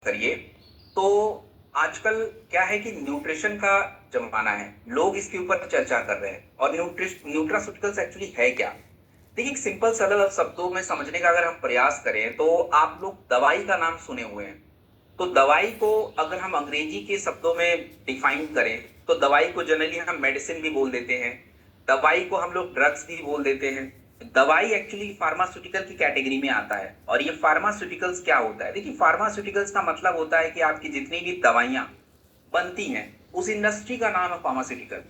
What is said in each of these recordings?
करिए। तो आजकल क्या है कि न्यूट्रिशन का जमाना है, लोग इसके ऊपर चर्चा कर रहे हैं। और न्यूट्रास्यूटिकल्स एक्चुअली है क्या? देखिए, एक सिंपल सरल शब्दों में समझने का अगर हम प्रयास करें तो आप लोग दवाई का नाम सुने हुए हैं। तो दवाई को अगर हम अंग्रेजी के शब्दों में डिफाइन करें तो दवाई को जनरली हम मेडिसिन भी बोल देते हैं। दवाई को हम लोग ड्रग्स भी बोल देते हैं। दवाई एक्चुअली फार्मास्यूटिकल की कैटेगरी में आता है। और ये फार्मास्यूटिकल्स क्या होता है? देखिए, फार्मास्यूटिकल्स का मतलब होता है कि आपकी जितनी भी दवाइयां बनती हैं उस इंडस्ट्री का नाम है फार्मास्यूटिकल।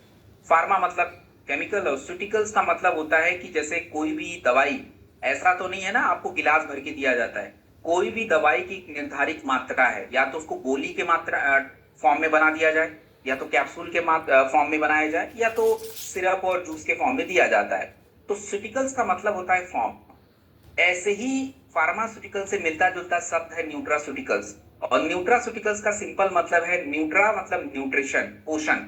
फार्मा मतलब केमिकल, और स्यूटिकल्स का मतलब होता है कि जैसे कोई भी दवाई ऐसा तो नहीं है ना आपको गिलास भर के दिया जाता है। कोई भी दवाई की एक निर्धारित मात्रा है, या तो उसको गोली के मात्रा फॉर्म में बना दिया जाए, या तो कैप्सूल के फॉर्म में बनाया जाए, या तो सिरप और जूस के फॉर्म में दिया जाता है। तो स्यूटिकल्स का मतलब होता है फॉर्म। ऐसे ही फार्मास्यूटिकल से मिलता जुलता शब्द है न्यूट्रास्यूटिकल्स। और न्यूट्रास्यूटिकल्स का सिंपल मतलब है, न्यूट्रा मतलब न्यूट्रिशन, पोषण।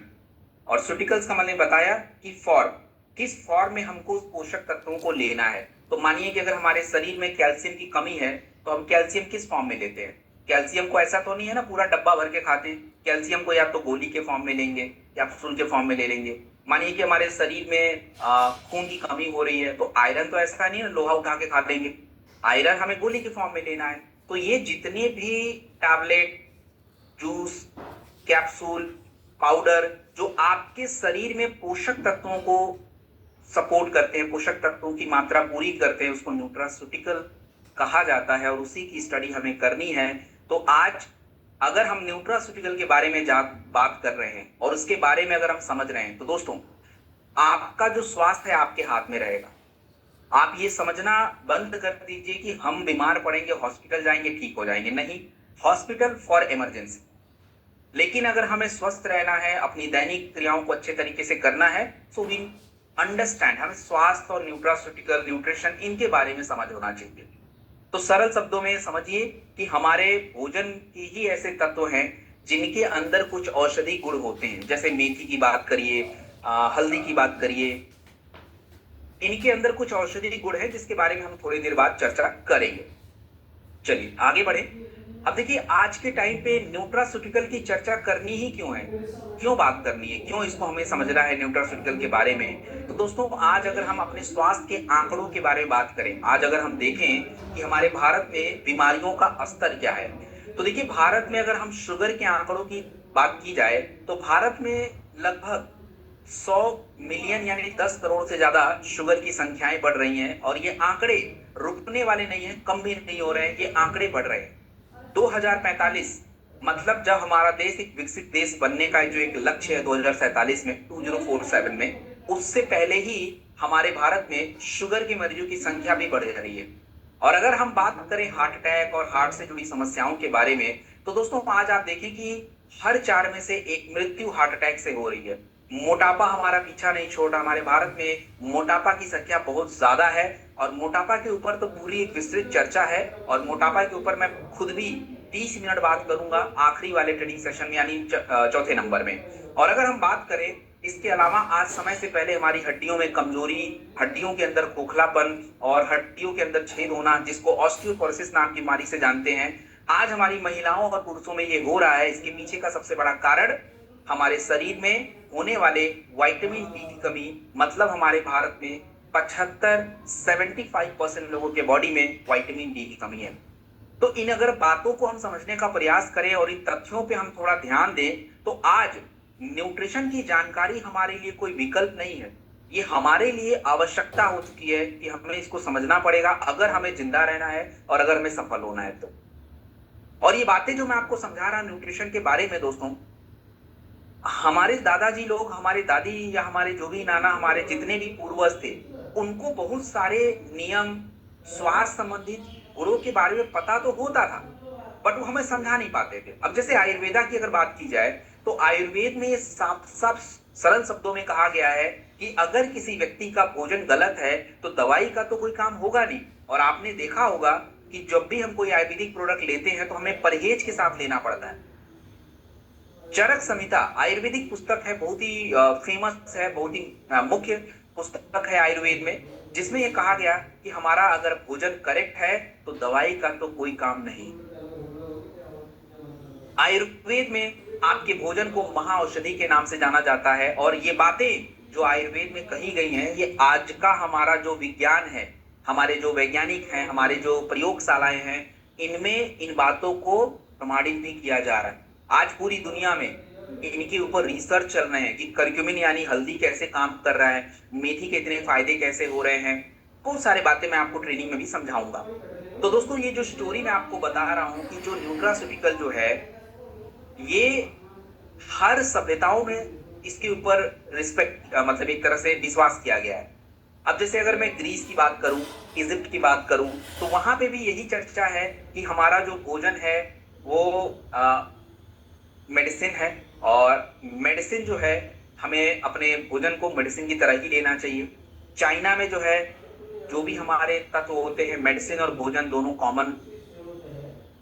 और सूटिकल्स का मैंने बताया कि फॉर्म, किस फॉर्म में हमको उस पोषक तत्वों को लेना है। तो मानिए कि अगर हमारे शरीर में कैल्शियम की कमी है तो हम कैल्शियम किस फॉर्म में लेते हैं? कैल्शियम को ऐसा तो नहीं है ना पूरा डब्बा भर के खाते हैं। कैल्शियम को या तो गोली के फॉर्म में लेंगे या फूल के फॉर्म में ले लेंगे। मानिए कि हमारे शरीर में खून की कमी हो रही है तो आयरन तो ऐसा नहीं है ना लोहा उठा के खा लेंगे। आयरन हमें गोली के फॉर्म में लेना है। तो ये जितने भी टैबलेट, जूस, कैप्सूल, पाउडर जो आपके शरीर में पोषक तत्वों को सपोर्ट करते हैं, पोषक तत्वों की मात्रा पूरी करते हैं, उसको न्यूट्रास्यूटिकल कहा जाता है। और उसी की स्टडी हमें करनी है। तो आज अगर हम न्यूट्रास्यूटिकल के बारे में बात कर रहे हैं और उसके बारे में अगर हम समझ रहे हैं तो दोस्तों, आपका जो स्वास्थ्य है आपके हाथ में रहेगा। आप ये समझना बंद कर दीजिए कि हम बीमार पड़ेंगे हॉस्पिटल जाएंगे ठीक हो जाएंगे। नहीं, हॉस्पिटल फॉर इमरजेंसी। लेकिन अगर हमें स्वस्थ रहना है, अपनी दैनिक क्रियाओं को अच्छे तरीके से करना है, सो वी अंडरस्टैंड, हमें स्वास्थ्य और न्यूट्रास्यूटिकल न्यूट्रिशन इनके बारे में समझ होना चाहिए। तो सरल शब्दों में समझिए कि हमारे भोजन के ही ऐसे तत्व हैं जिनके अंदर कुछ औषधि गुण होते हैं। जैसे मेथी की बात करिए, हल्दी की बात करिए, इनके अंदर कुछ औषधि गुण है जिसके बारे में हम थोड़ी देर बाद चर्चा करेंगे। चलिए आगे बढ़े। अब देखिए, आज के टाइम पे न्यूट्रास्यूटिकल की चर्चा करनी ही क्यों है, क्यों बात करनी है, क्यों इसको हमें समझना है न्यूट्रास्यूटिकल के बारे में? तो दोस्तों, आज अगर हम अपने स्वास्थ्य के आंकड़ों के बारे में बात करें, आज अगर हम देखें कि हमारे भारत में बीमारियों का स्तर क्या है, तो देखिए भारत में अगर हम शुगर के आंकड़ों की बात की जाए तो भारत में लगभग 100 मिलियन यानी 10 करोड़ से ज्यादा शुगर की संख्याएं बढ़ रही हैं। और ये आंकड़े रुकने वाले नहीं हैं, कम भी नहीं हो रहे हैं, ये आंकड़े बढ़ रहे हैं। 2045 मतलब जब हमारा देश एक विकसित देश बनने का जो एक लक्ष्य है 2047 में, 2047 में, उससे पहले ही हमारे भारत में शुगर के मरीजों की संख्या भी बढ़ रही है। और अगर हम बात करें हार्ट अटैक और हार्ट से जुड़ी समस्याओं के बारे में, तो दोस्तों आज आप देखें कि हर 4 में से एक मृत्यु हार्ट अटैक से हो रही है। मोटापा हमारा पीछा नहीं छोड़ रहा, हमारे भारत में मोटापा की संख्या बहुत ज्यादा है। और मोटापा के ऊपर तो पूरी एक विस्तृत चर्चा है। और मोटापा के ऊपर मैं खुद भी 30 मिनट बात करूंगा आखिरी वाले ट्रेनिंग सेशन में, यानी चौथे नंबर में। और अगर हम बात करें इसके अलावा, आज समय से पहले हमारी हड्डियों में कमजोरी, हड्डियों के अंदर खोखलापन और हड्डियों के अंदर छेद होना, जिसको ऑस्टियोपोरोसिस नाम की बीमारी से जानते हैं, आज हमारी महिलाओं और पुरुषों में ये हो रहा है। इसके पीछे का सबसे बड़ा कारण हमारे शरीर में होने वाले विटामिन डी की कमी। मतलब हमारे भारत में 75 लोगों के बॉडी में विटामिन डी की कमी है। तो इन अगर बातों को हम समझने का प्रयास करें और इन तथ्यों पे हम थोड़ा ध्यान दें, तो आज न्यूट्रिशन की जानकारी हमारे लिए कोई विकल्प नहीं है, ये हमारे लिए आवश्यकता हो चुकी है कि हमें इसको समझना पड़ेगा अगर हमें जिंदा रहना है और अगर हमें सफल होना है तो। और ये बातें जो मैं आपको समझा रहा न्यूट्रिशन के बारे में दोस्तों, हमारे दादाजी लोग, हमारे दादी, या हमारे जो भी नाना, हमारे जितने भी पूर्वज थे, उनको बहुत सारे नियम, स्वास्थ्य संबंधित गुणों के बारे में पता तो होता था, बट वो हमें समझा नहीं पाते थे। अब जैसे आयुर्वेदा की अगर बात की जाए तो आयुर्वेद में ये साफ साफ सरल शब्दों में कहा गया है कि अगर किसी व्यक्ति का भोजन गलत है तो दवाई का तो कोई काम होगा नहीं। और आपने देखा होगा कि जब भी हम कोई आयुर्वेदिक प्रोडक्ट लेते हैं तो हमें परहेज के साथ लेना पड़ता है। चरक संहिता आयुर्वेदिक पुस्तक है, बहुत ही फेमस है, बहुत ही मुख्य पुस्तक है आयुर्वेद में, जिसमें यह कहा गया कि हमारा अगर भोजन करेक्ट है तो दवाई का तो कोई काम नहीं। आयुर्वेद में आपके भोजन को महाऔषधि के नाम से जाना जाता है, और ये बातें जो आयुर्वेद में कही गई हैं, ये आज का हमारा जो विज्ञान है, हमारे जो वैज्ञानिक हैं, हमारे जो प्रयोगशालाएं हैं, इनमें इन बातों को प्रमाणित भी किया जा रहा है। आज पूरी दुनिया में इनके ऊपर रिसर्च चल रहे हैं कि करक्यूमिन यानी हल्दी कैसे काम कर रहा है, मेथी के इतने फायदे कैसे हो रहे हैं। बहुत सारी बातें मैं आपको ट्रेनिंग में भी समझाऊंगा। तो दोस्तों, ये जो स्टोरी मैं आपको बता रहा हूं कि जो न्यूट्रास्यूटिकल जो है, ये हर सभ्यताओं में इसके ऊपर रिस्पेक्ट, मतलब एक तरह से विश्वास किया गया है। अब जैसे अगर मैं ग्रीस की बात करूं, इजिप्ट की बात करूं, तो वहां पे भी यही चर्चा है कि हमारा जो भोजन है वो मेडिसिन है, और मेडिसिन जो है, हमें अपने भोजन को मेडिसिन की तरह ही लेना चाहिए। चाइना में जो है, जो भी हमारे तत्व होते हैं, मेडिसिन और भोजन दोनों कॉमन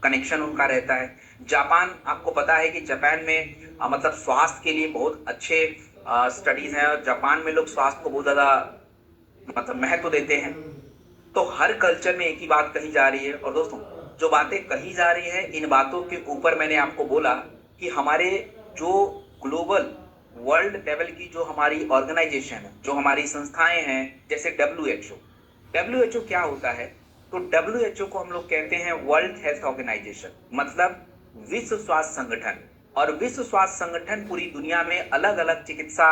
कनेक्शन उनका रहता है। जापान, आपको पता है कि जापान में मतलब स्वास्थ्य के लिए बहुत अच्छे स्टडीज हैं, और जापान में लोग स्वास्थ्य को बहुत ज्यादा मतलब महत्व देते हैं। तो हर कल्चर में एक ही बात कही जा रही है। और दोस्तों, जो बातें कही जा रही है, इन बातों के ऊपर मैंने आपको बोला कि हमारे जो ग्लोबल वर्ल्ड लेवल की जो हमारी ऑर्गेनाइजेशन है, जो हमारी संस्थाएं हैं, जैसे डब्ल्यूएचओ। डब्ल्यूएचओ क्या होता है? तो डब्ल्यूएचओ को हम लोग कहते हैं वर्ल्ड हेल्थ ऑर्गेनाइजेशन, मतलब विश्व स्वास्थ्य संगठन। और विश्व स्वास्थ्य संगठन पूरी दुनिया में अलग अलग चिकित्सा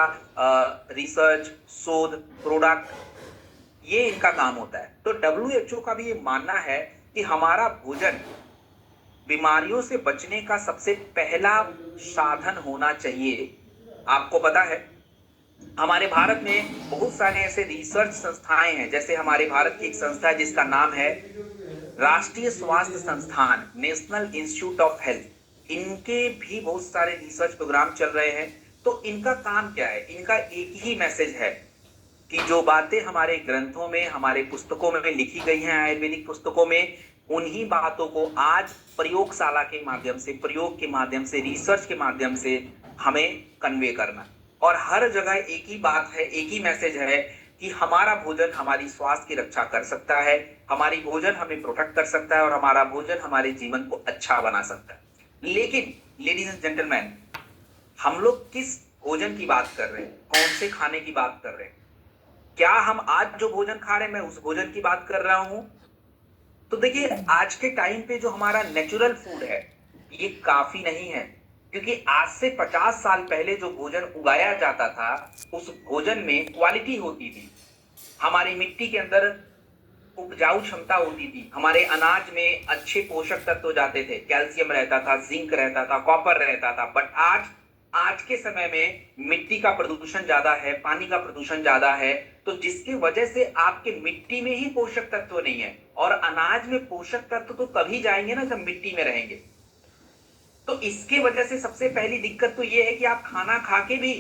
रिसर्च, शोध, प्रोडक्ट, ये इनका काम होता है। तो डब्ल्यूएचओ का भी ये मानना है कि हमारा भोजन बीमारियों से बचने का सबसे पहला साधन होना चाहिए। आपको पता है, हमारे भारत में बहुत सारे ऐसे रिसर्च संस्थाएं हैं। जैसे हमारे भारत की एक संस्था है जिसका नाम है राष्ट्रीय स्वास्थ्य संस्थान, नेशनल इंस्टीट्यूट ऑफ हेल्थ। इनके भी बहुत सारे रिसर्च प्रोग्राम चल रहे हैं। तो इनका काम क्या है? इनका एक ही मैसेज है कि जो बातें हमारे ग्रंथों में, हमारे पुस्तकों में लिखी गई हैं, आयुर्वेदिक पुस्तकों में, उन्हीं बातों को आज प्रयोगशाला के माध्यम से, प्रयोग के माध्यम से, रिसर्च के माध्यम से हमें कन्वे करना। और हर जगह एक ही बात है, एक ही मैसेज है कि हमारा भोजन हमारी स्वास्थ्य की रक्षा कर सकता है, हमारी भोजन हमें प्रोटेक्ट कर सकता है, और हमारा भोजन हमारे जीवन को अच्छा बना सकता है। लेकिन लेडीज एंड जेंटलमैन, हम लोग किस भोजन की बात कर रहे हैं? कौन से खाने की बात कर रहे हैं? क्या हम आज जो भोजन खा रहे हैं, मैं उस भोजन की बात कर रहा हूं? तो देखिए, आज के टाइम पे जो हमारा नेचुरल फूड है, ये काफी नहीं है। क्योंकि आज से 50 साल पहले जो भोजन उगाया जाता था, उस भोजन में क्वालिटी होती थी। हमारी मिट्टी के अंदर उपजाऊ क्षमता होती थी, हमारे अनाज में अच्छे पोषक तत्व जाते थे, कैल्शियम रहता था, जिंक रहता था, कॉपर रहता था। बट आज के समय में मिट्टी का प्रदूषण ज्यादा है, पानी का प्रदूषण ज्यादा है, तो जिसकी वजह से आपके मिट्टी में ही पोषक तत्व नहीं है। और अनाज में पोषक तत्व तो तभी जाएंगे ना जब मिट्टी में रहेंगे। तो इसके वजह से सबसे पहली दिक्कत तो ये है कि आप खाना खा के भी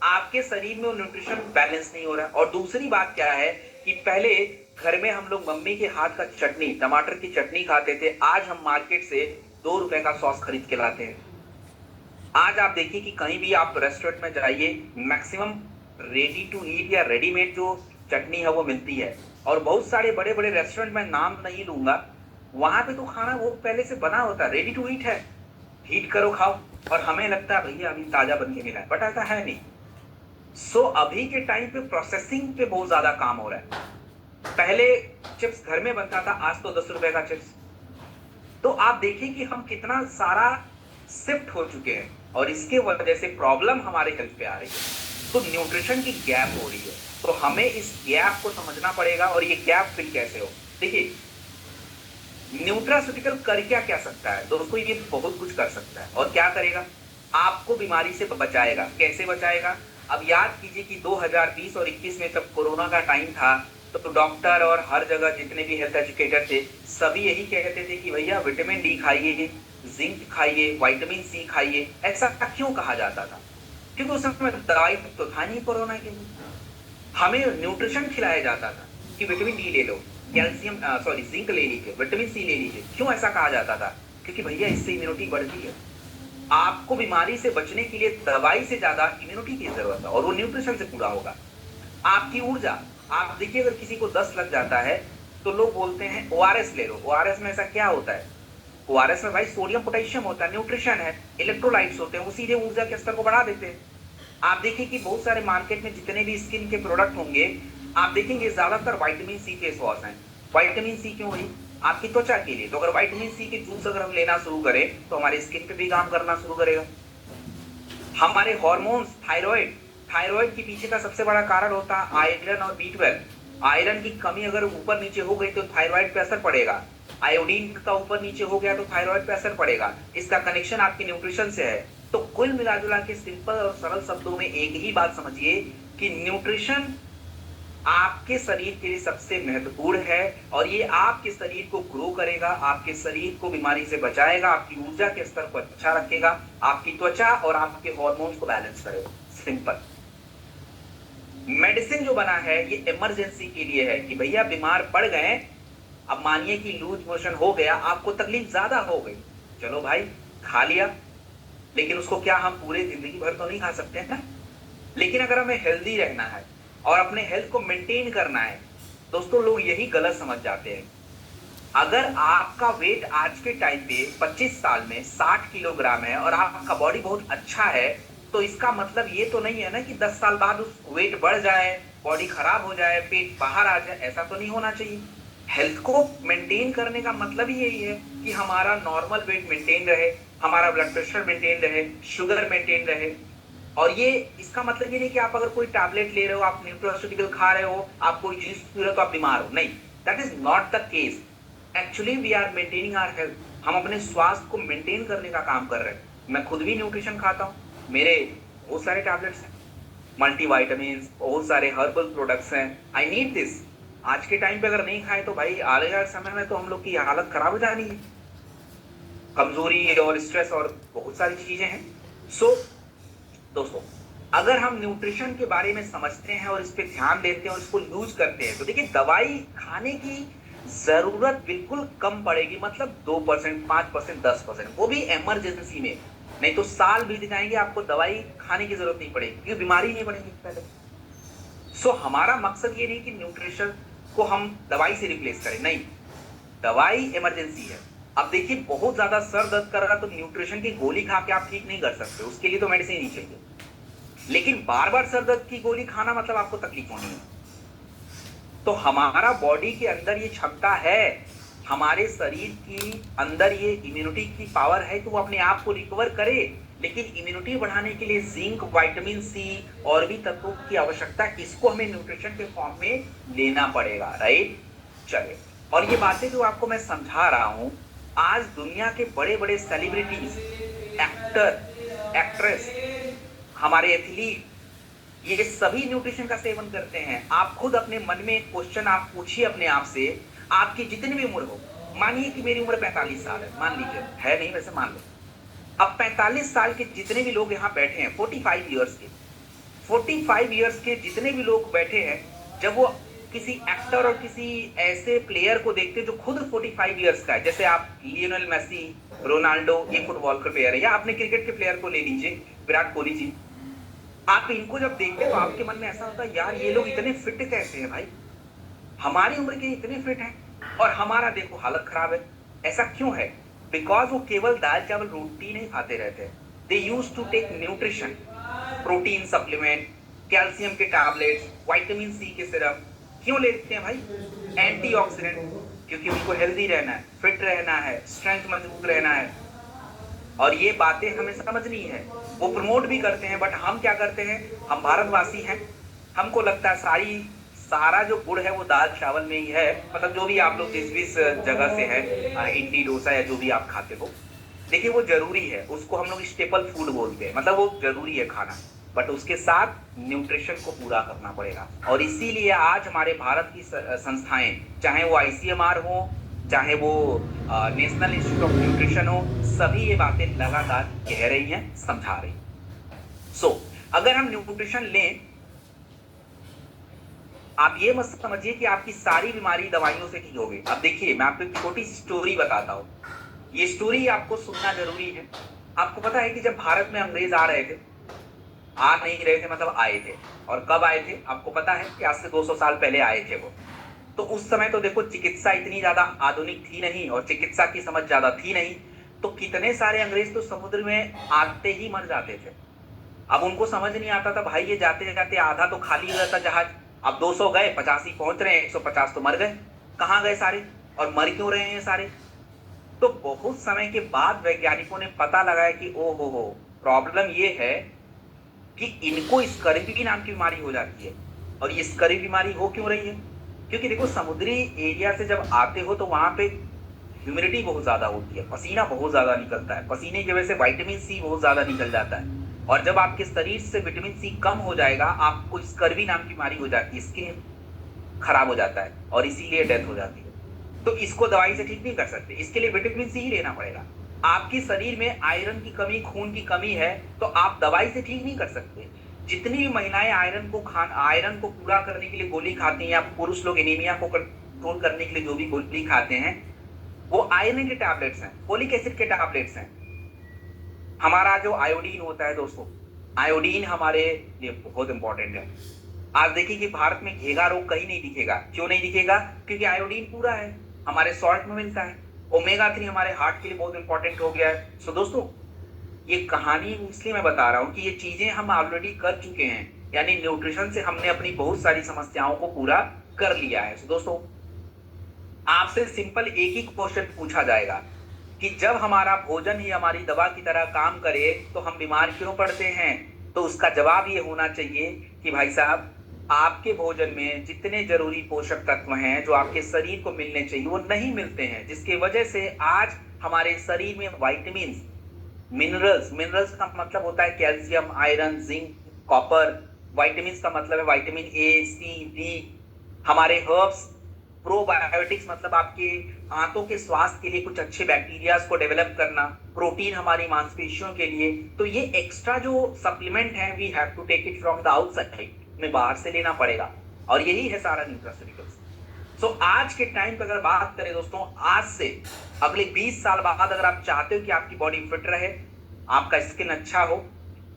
आपके शरीर में न्यूट्रिशन बैलेंस नहीं हो रहा है। और दूसरी बात क्या है कि पहले घर में हम लोग मम्मी के हाथ का चटनी, टमाटर की चटनी खाते थे। आज हम मार्केट से 2 रुपए का सॉस खरीद के लाते हैं। आज आप देखिए कि कहीं भी आप रेस्टोरेंट में जाइए, मैक्सिमम रेडी टू ईट या रेडीमेड जो चटनी है वो मिलती है। और बहुत सारे बड़े बड़े रेस्टोरेंट में नाम नहीं लूंगा, वहां पे तो खाना वो पहले से बना होता है, रेडी टू ईट है, हीट करो खाओ। और हमें लगता है भैया अभी ताजा बन के मिला है, बट ऐसा है नहीं। सो अभी के टाइम पे प्रोसेसिंग पे बहुत ज्यादा काम हो रहा है। पहले चिप्स घर में बनता था, आज तो 10 रुपए का चिप्स। तो आप देखिए कि हम कितना सारा शिफ्ट हो चुके हैं, और इसके वजह से प्रॉब्लम हमारे हेल्थ पे आ रही है। तो न्यूट्रिशन की गैप हो रही है। तो हमें इस गैप को समझना पड़ेगा। और ये गैप फिल कैसे हो? देखिए, न्यूट्रास्यूटिकल कर क्या क्या सकता है दोस्तों? ये बहुत कुछ कर सकता है। और क्या करेगा? आपको बीमारी से बचाएगा। कैसे बचाएगा? अब याद कीजिए कि 2020 और 21 में जब कोरोना का टाइम था, तो डॉक्टर और हर जगह जितने भी हेल्थ एजुकेटर थे, सभी यही कहते थे कि भैया विटामिन डी खाइए, जिंक खाइए, विटामिन सी खाइए। ऐसा क्यों कहा जाता था? क्योंकि उस समय दवाई तो था नहीं कोरोना के लिए। हमें न्यूट्रिशन खिलाया जाता था कि विटामिन डी ले लो, कैल्शियम जिंक ले लीजिए, विटामिन सी ले लीजिए। क्यों ऐसा कहा जाता था? क्योंकि भैया इससे इम्यूनिटी बढ़ती है। आपको बीमारी से बचने के लिए दवाई से ज्यादा इम्यूनिटी की जरूरत है, और वो न्यूट्रिशन से पूरा होगा। आपकी ऊर्जा, आप देखिए अगर किसी को 10 लग जाता है तो लोग बोलते हैं ओआरएस ले लो। ओआरएस में ऐसा क्या होता है? ओआरएस में भाई सोडियम पोटेशियम होता है, न्यूट्रिशन है, इलेक्ट्रोलाइट्स होते हैं, वो सीधे ऊर्जा के स्तर को बढ़ा देते हैं। आप देखिए कि बहुत सारे मार्केट में जितने भी स्किन के प्रोडक्ट होंगे, आप देखेंगे ज्यादातर विटामिन सी फेस वॉश हैं। विटामिन सी क्यों है? आपकी त्वचा के लिए। तो अगर विटामिन सी के जूस अगर हम लेना शुरू करें तो हमारी स्किन पे भी काम करना शुरू करेगा। हमारे हार्मोन्स, थायराइड, थायराइड के पीछे का सबसे बड़ा कारण होता है आयरन और B12। आयरन की कमी अगर ऊपर नीचे हो गई तो थायराइड पे असर पड़ेगा, आयोडीन का ऊपर नीचे हो गया तो थायराइड पे असर पड़ेगा। इसका कनेक्शन आपके न्यूट्रिशन से है। तो कुल मिलाजुला के सिंपल और सरल शब्दों में एक ही बात समझिए कि न्यूट्रिशन आपके शरीर के लिए सबसे महत्वपूर्ण है और ये आपके शरीर को ग्रो करेगा, आपके शरीर को बीमारी से बचाएगा, आपकी ऊर्जा के स्तर को अच्छा रखेगा, आपकी त्वचा और आपके हार्मोन्स को बैलेंस करेगा। सिंपल। मेडिसिन जो बना है ये इमरजेंसी के लिए है कि भैया बीमार पड़ गए, अब मानिए कि लूज मोशन हो गया, आपको तकलीफ ज्यादा हो गई, चलो भाई खा लिया, लेकिन उसको क्या हम पूरे जिंदगी भर तो नहीं खा सकते हैं ना। लेकिन अगर हमें हेल्दी रहना है और अपने हेल्थ को मेंटेन करना है, दोस्तों लोग यही गलत समझ जाते हैं। अगर आपका वेट आज के टाइम पे 25 साल में 60 किलोग्राम है और आपका बॉडी बहुत अच्छा है, तो इसका मतलब ये तो नहीं है ना कि 10 साल बाद उस वेट बढ़ जाए, बॉडी खराब हो जाए, पेट बाहर आ जाए। ऐसा तो नहीं होना चाहिए। हेल्थ को मेंटेन करने का मतलब ही यही है कि हमारा नॉर्मल वेट मेंटेन रहे, हमारा ब्लड प्रेशर मेंटेन रहे, शुगर मेंटेन रहे। और ये इसका मतलब ये नहीं कि आप अगर कोई टैबलेट ले रहे हो, आप न्यूट्रास्यूटिकल खा रहे हो, आप कोई चीज पी रहे हो तो आप बीमार हो, नहीं, that is not the case. Actually we are maintaining our health. हम अपने स्वास्थ्य को मेंटेन करने का काम कर रहे हैं। मैं खुद भी न्यूट्रिशन खाता हूँ, मेरे बहुत सारे टैबलेट्स हैं, मल्टीविटामिन, बहुत सारे हर्बल प्रोडक्ट्स हैं। I need this. आज के टाइम पे अगर नहीं खाए तो भाई आने वाले समय में तो हम लोग की हालत खराब हो जानी है, कमजोरी और स्ट्रेस और बहुत सारी चीजें हैं। सो दोस्तों, अगर हम न्यूट्रिशन के बारे में समझते हैं और इस पे ध्यान देते हैं और इसको यूज करते हैं तो देखिए दवाई खाने की जरूरत बिल्कुल कम पड़ेगी। मतलब 2%, 5%, 10%, वो भी इमरजेंसी में। नहीं तो साल बीत जाएंगे, आपको दवाई खाने की जरूरत नहीं पड़ेगी क्योंकि बीमारी नहीं पड़ेगी पहले। सो हमारा मकसद ये नहीं कि न्यूट्रिशन को हम दवाई से रिप्लेस करें, नहीं, दवाई इमरजेंसी है। अब देखिए बहुत ज्यादा सर दर्द कर रहा तो न्यूट्रिशन की गोली खा के आप ठीक नहीं कर सकते, उसके लिए तो मेडिसिन ही चाहिए। लेकिन बार बार सर दर्द की गोली खाना मतलब आपको तकलीफ होनी है। तो हमारा बॉडी के अंदर ये क्षमता है, हमारे शरीर की अंदर ये इम्यूनिटी की पावर है कि वो अपने आप को रिकवर करे। लेकिन इम्यूनिटी बढ़ाने के लिए जिंक, विटामिन सी और भी तत्वों की आवश्यकता है, इसको हमें न्यूट्रिशन के फॉर्म में लेना पड़ेगा, राइट। चलिए, और ये बातें जो आपको मैं समझा रहा हूं, आज दुनिया के बड़े बड़े सेलिब्रिटीज, एक्टर, एक्ट्रेस, हमारे एथलीट, ये सभी न्यूट्रिशन का सेवन करते हैं। आप खुद अपने मन में एक क्वेश्चन आप पूछिए अपने आप से, आपकी जितनी भी उम्र हो, मानिए कि मेरी उम्र 45 साल है, मान लीजिए, है नहीं वैसे मान लो। अब 45 साल के जितने भी लोग यहाँ बैठे हैं, 45 ईयर्स के, 45 ईयर्स के जितने भी लोग बैठे हैं, जब वो किसी एक्टर और किसी ऐसे प्लेयर को देखते जो खुद 45 ईयर्स का है, जैसे आप लियोनेल मेसी, रोनाल्डो, ये फुटबॉल के प्लेयर है, या आपने क्रिकेट के प्लेयर को ले लीजिए, विराट कोहली जी, आप इनको जब देखते हैं तो आपके मन में ऐसा होता है, यार ये लोग इतने फिट कैसे हैं भाई, हमारी उम्र के इतने फिट हैं और हमारा देखो हालत खराब है। ऐसा क्यों है? बिकॉज वो केवल दाल चावल रोटी नहीं खाते रहते, they used to take nutrition, protein supplement, calcium के टैबलेट्स, विटामिन सी के सिरप। क्यों लेते हैं भाई? एंटीऑक्सीडेंट, क्योंकि उनको हेल्दी रहना है, फिट रहना है, स्ट्रेंथ मजबूत रहना है। और ये बातें हमें समझनी है। वो प्रमोट भी करते हैं, बट हम क्या करते हैं, हम भारतवासी हैं, हमको लगता है सारा जो गुड़ है वो दाल चावल में ही है। मतलब जो भी आप लोग जिस जगह से है, इडली डोसा या जो भी आप खाते हो, देखिए वो जरूरी है, उसको हम लोग स्टेपल फूड बोलते हैं, मतलब वो जरूरी है खाना, बट उसके साथ न्यूट्रिशन को पूरा करना पड़ेगा। और इसीलिए आज हमारे भारत की संस्थाएं, चाहे वो ICMR हो, चाहे वो नेशनल इंस्टीट्यूट ऑफ न्यूट्रिशन हो, सभी ये बातें लगातार कह रही हैं, समझा रही। सो अगर हम न्यूट्रिशन लें, आप ये मत समझिए कि आपकी सारी बीमारी दवाइयों से ठीक होगी। अब देखिए मैं आपको एक छोटी सी स्टोरी बताता हूँ, ये स्टोरी आपको सुनना जरूरी है। आपको पता है कि जब भारत में अंग्रेज आ रहे थे, आ नहीं रहे थे मतलब आए थे, और कब आए थे आपको पता है कि आज से 200 साल पहले आए थे वो। तो उस समय तो देखो चिकित्सा इतनी ज्यादा आधुनिक थी नहीं और चिकित्सा की समझ ज्यादा थी नहीं, तो कितने सारे अंग्रेज तो समुद्र में आते ही मर जाते थे। अब उनको समझ नहीं आता था भाई, ये जाते जाते आधा तो खाली हो जाता जहाज। अब 200 गए, 50 ही पहुंच रहे हैं, 150 तो मर गए। कहाँ गए सारे, और मर क्यों रहे हैं सारे? तो बहुत समय के बाद वैज्ञानिकों ने पता लगाया कि ओ हो, प्रॉब्लम ये है कि इनको स्कर्वी नाम की बीमारी हो जाती है। और ये स्कर्वी बीमारी हो क्यों रही है? क्योंकि देखो समुद्री एरिया से जब आते हो तो वहां पे ह्यूमिडिटी बहुत ज्यादा होती है, पसीना बहुत ज्यादा निकलता है, पसीने की वजह से विटामिन सी बहुत ज्यादा निकल जाता है। और जब आपके शरीर से विटामिन सी कम हो जाएगा, आपको स्कर्वी नाम की बीमारी हो जाती है, स्किन खराब हो जाता है और इसीलिए डेथ हो जाती है। तो इसको दवाई से ठीक नहीं कर सकते, इसके लिए विटामिन सी ही लेना पड़ेगा। आपके शरीर में आयरन की कमी, खून की कमी है, तो आप दवाई से ठीक नहीं कर सकते। जितनी भी महिलाएं आयरन को पूरा करने के लिए गोली खाती हैं, या पुरुष लोग एनीमिया को कंट्रोल करने के लिए जो भी गोली खाते हैं, वो आयरन के टैबलेट्स हैं, फोलिक एसिड के टैबलेट्स हैं। हमारा जो आयोडीन होता है दोस्तों, आयोडीन हमारे लिए बहुत इंपॉर्टेंट है। आज देखिए कि भारत में घेगा रोग कहीं नहीं दिखेगा। क्यों नहीं दिखेगा? क्योंकि आयोडीन पूरा है, हमारे सॉल्ट में मिलता है। ओमेगा 3 हमारे हार्ट के लिए बहुत इंपॉर्टेंट हो गया है। सो दोस्तों, ये कहानी इसलिए मैं बता रहा हूं कि ये चीजें हम ऑलरेडी कर चुके हैं, यानी न्यूट्रिशन से हमने अपनी बहुत सारी समस्याओं को पूरा कर लिया है। सो दोस्तों, आपसे सिंपल एक ही क्वेश्चन पूछा जाएगा कि जब हमारा भोजन ही हमारी दवा की तरह काम करे तो हम बीमार क्यों पड़ते हैं? तो उसका जवाब ये होना चाहिए कि भाई साहब, आपके भोजन में जितने जरूरी पोषक तत्व हैं जो आपके शरीर को मिलने चाहिए वो नहीं मिलते हैं, जिसकी वजह से आज हमारे शरीर में वाइटामिन, मिनरल्स का मतलब होता है calcium, iron, zinc, copper. Vitamin का मतलब है विटामिन ए, सी, डी। हमारे हर्ब्स, प्रोबायोटिक्स मतलब आपके आंतों के स्वास्थ्य के लिए कुछ अच्छे बैक्टीरियाज को डेवलप करना, प्रोटीन हमारी मांसपेशियों के लिए। तो ये एक्स्ट्रा जो सप्लीमेंट है, we have to take it from the outside, में बाहर से लेना पड़ेगा। और यही है सारा न्यूट्रास्यूटिकल्स। सो आज के टाइम पे अगर बात करें दोस्तों, आज से अगले 20 साल बाद अगर आप चाहते हो कि आपकी बॉडी फिट रहे, आपका स्किन अच्छा हो,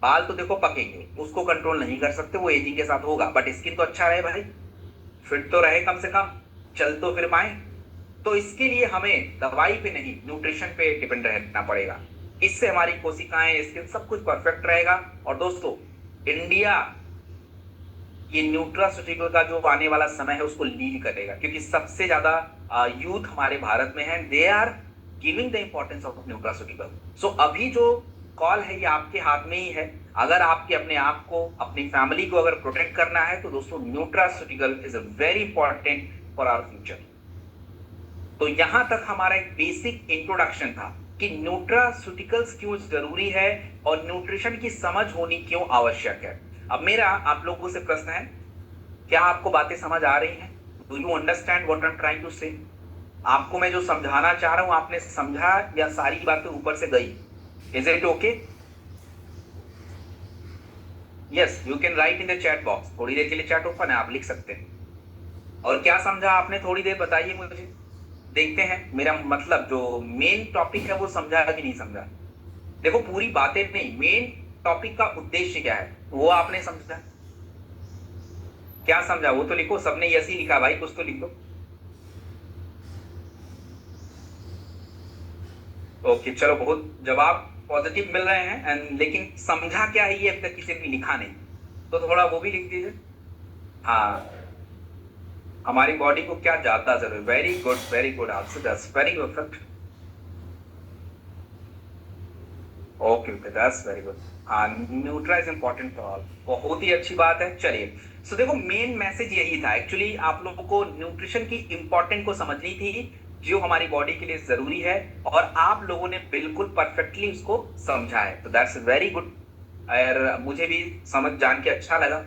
बाल तो देखो पकेंगे, उसको कंट्रोल नहीं कर सकते, वो एजिंग के साथ होगा, बट स्किन तो अच्छा रहे भाई, फिट तो रहे, कम से कम चल तो फिर पाए। तो इसके लिए हमें दवाई पे नहीं, न्यूट्रिशन पे डिपेंड रहना पड़ेगा। इससे हमारी कोशिकाएं, स्किन, सब कुछ परफेक्ट रहेगा। और दोस्तों, इंडिया ये न्यूट्रास्यूटिकल का जो आने वाला समय है उसको लीड करेगा, क्योंकि सबसे ज्यादा यूथ हमारे भारत में है। They are giving the importance of nutraceutical. So अभी जो कॉल है ये आपके हाथ में ही है। अगर आपके अपने आप को, अपनी फैमिली को अगर प्रोटेक्ट करना है तो दोस्तों nutraceutical is a very important for our future. तो यहां तक हमारा एक बेसिक इंट्रोडक्शन था कि न्यूट्रास्यूटिकल्स क्यों जरूरी है और न्यूट्रिशन की समझ होनी क्यों आवश्यक है। अब मेरा आप लोगों से प्रश्न है, क्या आपको बातें समझ आ रही हैं? Do you understand what I am trying to say? आपको मैं जो समझाना चाह रहा हूं आपने समझा, या सारी बातें ऊपर से गई? Is it okay? Yes, you can write in the chat box. थोड़ी देर के लिए चैट ओपन है, आप लिख सकते हैं। और क्या समझा आपने, थोड़ी देर बताइए मुझे, देखते हैं मेरा मतलब जो मेन टॉपिक है वो समझा कि नहीं समझा। देखो, पूरी बातें नहीं, मेन टॉपिक का उद्देश्य क्या है वो आपने समझा? क्या समझा वो तो लिखो। सबने यस ही लिखा भाई, कुछ तो लिखो। ओके, चलो, बहुत जवाब पॉजिटिव मिल रहे हैं। एंड लेकिन समझा क्या है ये अभी तक किसी ने लिखा नहीं, तो थोड़ा वो भी लिख दीजिए। हाँ, हमारी बॉडी को क्या जाता जरूर। Very good, very good answer, that's very perfect. Okay, that's very good. हाँ, nutra is important for all, बहुत ही अच्छी बात है। चलिए, सो देखो, मेन मैसेज यही था एक्चुअली, आप लोगों को न्यूट्रिशन की इंपॉर्टेंट को समझनी थी, जो हमारी बॉडी के लिए जरूरी है, और आप लोगों ने बिल्कुल परफेक्टली उसको समझा है, तो दैट्स वेरी गुड। और मुझे भी समझ जान के अच्छा लगा।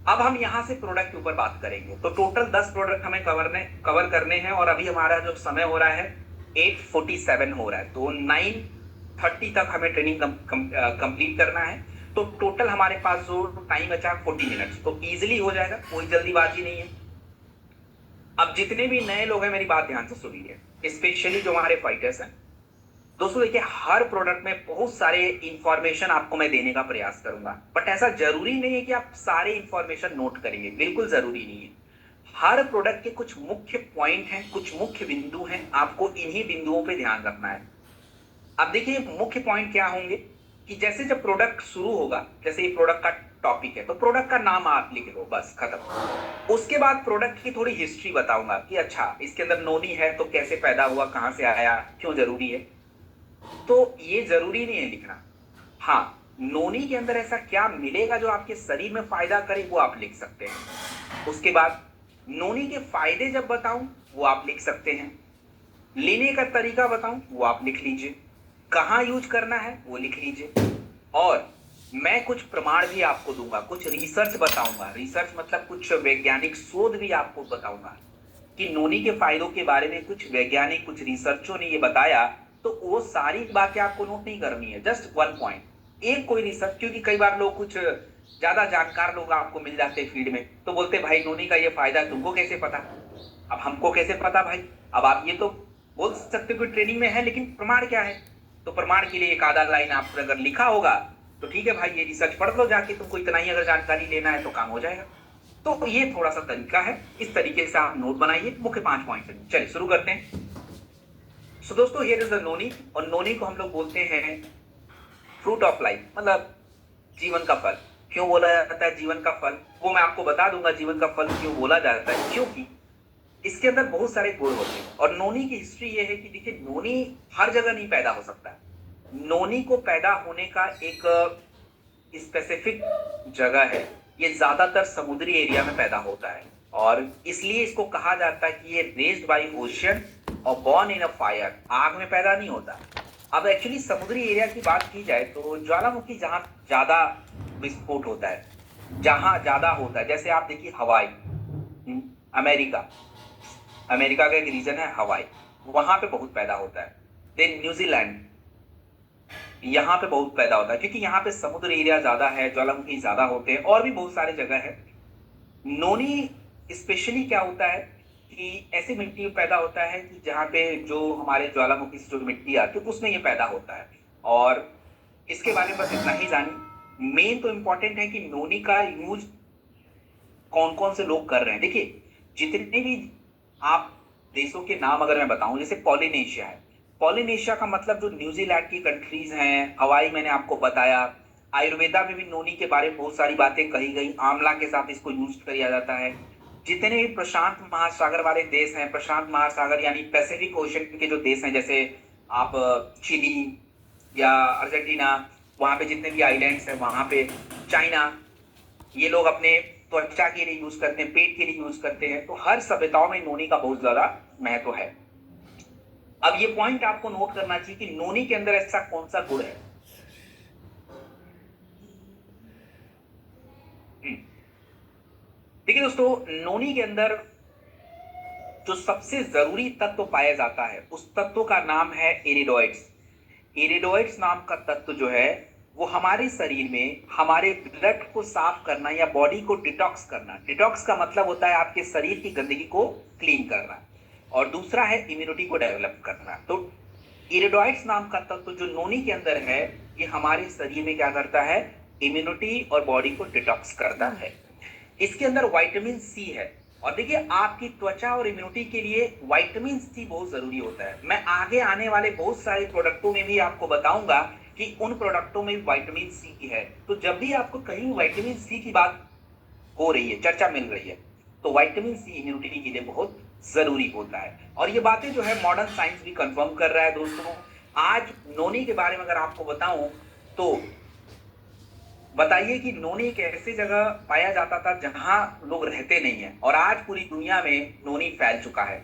अब हम यहाँ से प्रोडक्ट के ऊपर बात करेंगे। तो टोटल 10 प्रोडक्ट हमें कवर करने हैं, और अभी हमारा जो समय हो रहा है 8:47 हो रहा है, तो 9:30 तक हमें ट्रेनिंग कंप्लीट करना है। तो टोटल हमारे पास जो टाइम बचा 40 मिनट्स, तो इजिली हो जाएगा, कोई जल्दीबाजी नहीं है। अब जितने भी नए लोग हैं मेरी बात ध्यान से सुनिए, स्पेशली जो हमारे फाइटर्स हैं। दोस्तों देखिए, हर प्रोडक्ट में बहुत सारे इंफॉर्मेशन आपको मैं देने का प्रयास करूंगा, बट ऐसा जरूरी नहीं है कि आप सारे इंफॉर्मेशन नोट करेंगे, बिल्कुल जरूरी नहीं है। हर प्रोडक्ट के कुछ मुख्य पॉइंट हैं, कुछ मुख्य बिंदु हैं, आपको इन्हीं बिंदुओं पे ध्यान रखना है। अब देखिए मुख्य पॉइंट क्या होंगे कि जैसे जब प्रोडक्ट शुरू होगा, जैसे ये प्रोडक्ट का टॉपिक है तो प्रोडक्ट का नाम आप लिख लो, बस खत्म। उसके बाद प्रोडक्ट की थोड़ी हिस्ट्री बताऊंगा कि अच्छा इसके अंदर नोनी है तो कैसे पैदा हुआ, कहां से आया, क्यों जरूरी है। तो ये जरूरी नहीं है लिखना। हाँ, नोनी के अंदर ऐसा क्या मिलेगा जो आपके शरीर में फायदा करे, वो आप लिख सकते हैं। उसके बाद नोनी के फायदे जब बताऊं वो आप लिख सकते हैं। लेने का तरीका बताऊं वो आप लिख लीजिए। कहां यूज करना है वो लिख लीजिए। और मैं कुछ प्रमाण भी आपको दूंगा, कुछ रिसर्च बताऊंगा। रिसर्च मतलब कुछ वैज्ञानिक शोध भी आपको बताऊंगा कि नोनी के फायदों के बारे में कुछ वैज्ञानिक, कुछ रिसर्चों ने ये बताया। तो वो सारी बातें आपको नोट नहीं करनी है, जस्ट वन पॉइंट, एक कोई रिसर्च। क्योंकि कई बार लोग, कुछ ज्यादा जानकार लोग आपको मिल जाते हैं फील्ड में, तो बोलते भाई नोनी का ये फायदा तुमको कैसे पता। अब हमको कैसे पता भाई। अब आप ये तो बोल सकते हो कि ट्रेनिंग में है, लेकिन प्रमाण क्या है। तो प्रमाण के लिए एक आधा लाइन आप अगर लिखा होगा तो ठीक है भाई, ये रिसर्च पढ़ लो जाके, तुमको इतना ही अगर जानकारी लेना है तो काम हो जाएगा। तो ये थोड़ा सा तरीका है, इस तरीके से आप नोट बनाइए मुख्य 5 पॉइंट। चलिए शुरू करते हैं। सो दोस्तों, हियर इज द नोनी। और नोनी को हम लोग बोलते हैं फ्रूट ऑफ लाइफ, मतलब जीवन का फल। क्यों बोला जाता है जीवन का फल, वो मैं आपको बता दूंगा। जीवन का फल क्यों बोला जाता है, क्योंकि इसके अंदर बहुत सारे गुण होते हैं। और नोनी की हिस्ट्री ये है कि देखिए, नोनी हर जगह नहीं पैदा हो सकता। नोनी को पैदा होने का एक स्पेसिफिक जगह है। ये ज्यादातर समुद्री एरिया में पैदा होता है, और इसलिए इसको कहा जाता है कि ये रेज्ड बाय ओशियन और बॉर्न इन अ फायर। आग में पैदा नहीं होता। अब एक्चुअली समुद्री एरिया की बात की जाए तो ज्वालामुखी जहां ज्यादा विस्फोट होता है, जहां ज्यादा होता है, जैसे आप देखिए हवाई, अमेरिका, अमेरिका का एक रीजन है हवाई, वहां पे बहुत पैदा होता है। देन न्यूजीलैंड, यहाँ पे बहुत पैदा होता है क्योंकि यहाँ पे समुद्र एरिया ज्यादा है, ज्वालामुखी ज्यादा होते हैं, और भी बहुत सारे जगह है। नोनी स्पेशली क्या होता है कि ऐसी मिट्टी में पैदा होता है कि जहाँ पे जो हमारे ज्वालामुखी से जो मिट्टी आती है उसमें ये पैदा होता है। और इसके बारे में बस इतना ही जानिए। मेन तो इंपॉर्टेंट है कि नोनी का यूज कौन कौन से लोग कर रहे हैं। देखिए, जितने भी आप देशों के नाम अगर मैं बताऊं, जैसे पॉलिनेशिया है, पॉलिनेशिया का मतलब जो न्यूजीलैंड की कंट्रीज हैं, हवाई मैंने आपको बताया। आयुर्वेदा में भी नोनी के बारे में बहुत सारी बातें कही गई, आंवला के साथ इसको यूज किया जाता है। जितने भी प्रशांत महासागर वाले देश हैं, प्रशांत महासागर यानी पैसिफिक ओशन के जो देश हैं, जैसे आप चिली या अर्जेंटीना, वहां पे जितने भी आइलैंड्स हैं, वहां पे चाइना, ये लोग अपने त्वचा के लिए यूज करते हैं, पेट के लिए यूज करते हैं। तो हर सभ्यताओं में नोनी का बहुत ज्यादा महत्व है। अब ये पॉइंट आपको नोट करना चाहिए कि नोनी के अंदर ऐसा कौन सा गुण है। देखिए दोस्तों, नोनी के अंदर जो सबसे जरूरी तत्व पाया जाता है, उस तत्व का नाम है एरिडोइड्स। एरिडोइड्स नाम का तत्व जो है, वो हमारे शरीर में हमारे ब्लड को साफ करना या बॉडी को डिटॉक्स करना। डिटॉक्स का मतलब होता है आपके शरीर की गंदगी को क्लीन करना, और दूसरा है इम्यूनिटी को डेवलप करना। तो इरिडोइड्स नाम का तत्व जो नोनी के अंदर है, ये हमारे शरीर में क्या करता है, इम्यूनिटी और बॉडी को डिटॉक्स करता है। इसके अंदर विटामिन सी है। और देखिए, आपकी त्वचा और इम्यूनिटी के लिए विटामिन सी बहुत जरूरी होता है। मैं आगे आने वाले बहुत सारे प्रोडक्टों में भी आपको बताऊंगा कि उन प्रोडक्टों में विटामिन सी की है। तो जब भी आपको कहीं विटामिन सी की बात हो रही है, चर्चा मिल रही है, तो विटामिन सी इम्यूनिटी के लिए बहुत जरूरी होता है। और ये बातें जो है मॉडर्न साइंस भी कंफर्म कर रहा है दोस्तों। आज नोनी के बारे में अगर आपको बताऊं तो बताइए कि नोनी एक ऐसी जगह पाया जाता था जहां लोग रहते नहीं है, और आज पूरी दुनिया में नोनी फैल चुका है।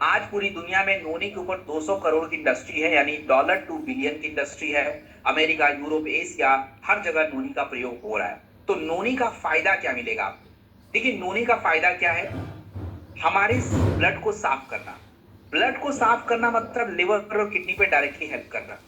आज पूरी दुनिया में नोनी के ऊपर 200 करोड़ की इंडस्ट्री है, यानी $2 बिलियन की इंडस्ट्री है। अमेरिका, यूरोप, एशिया, हर जगह नोनी का प्रयोग हो रहा है। तो नोनी का फायदा क्या मिलेगा आपको। देखिए, नोनी का फायदा क्या है, हमारे ब्लड को साफ करना। ब्लड को साफ करना मतलब लिवर और किडनी पे डायरेक्टली हेल्प करना,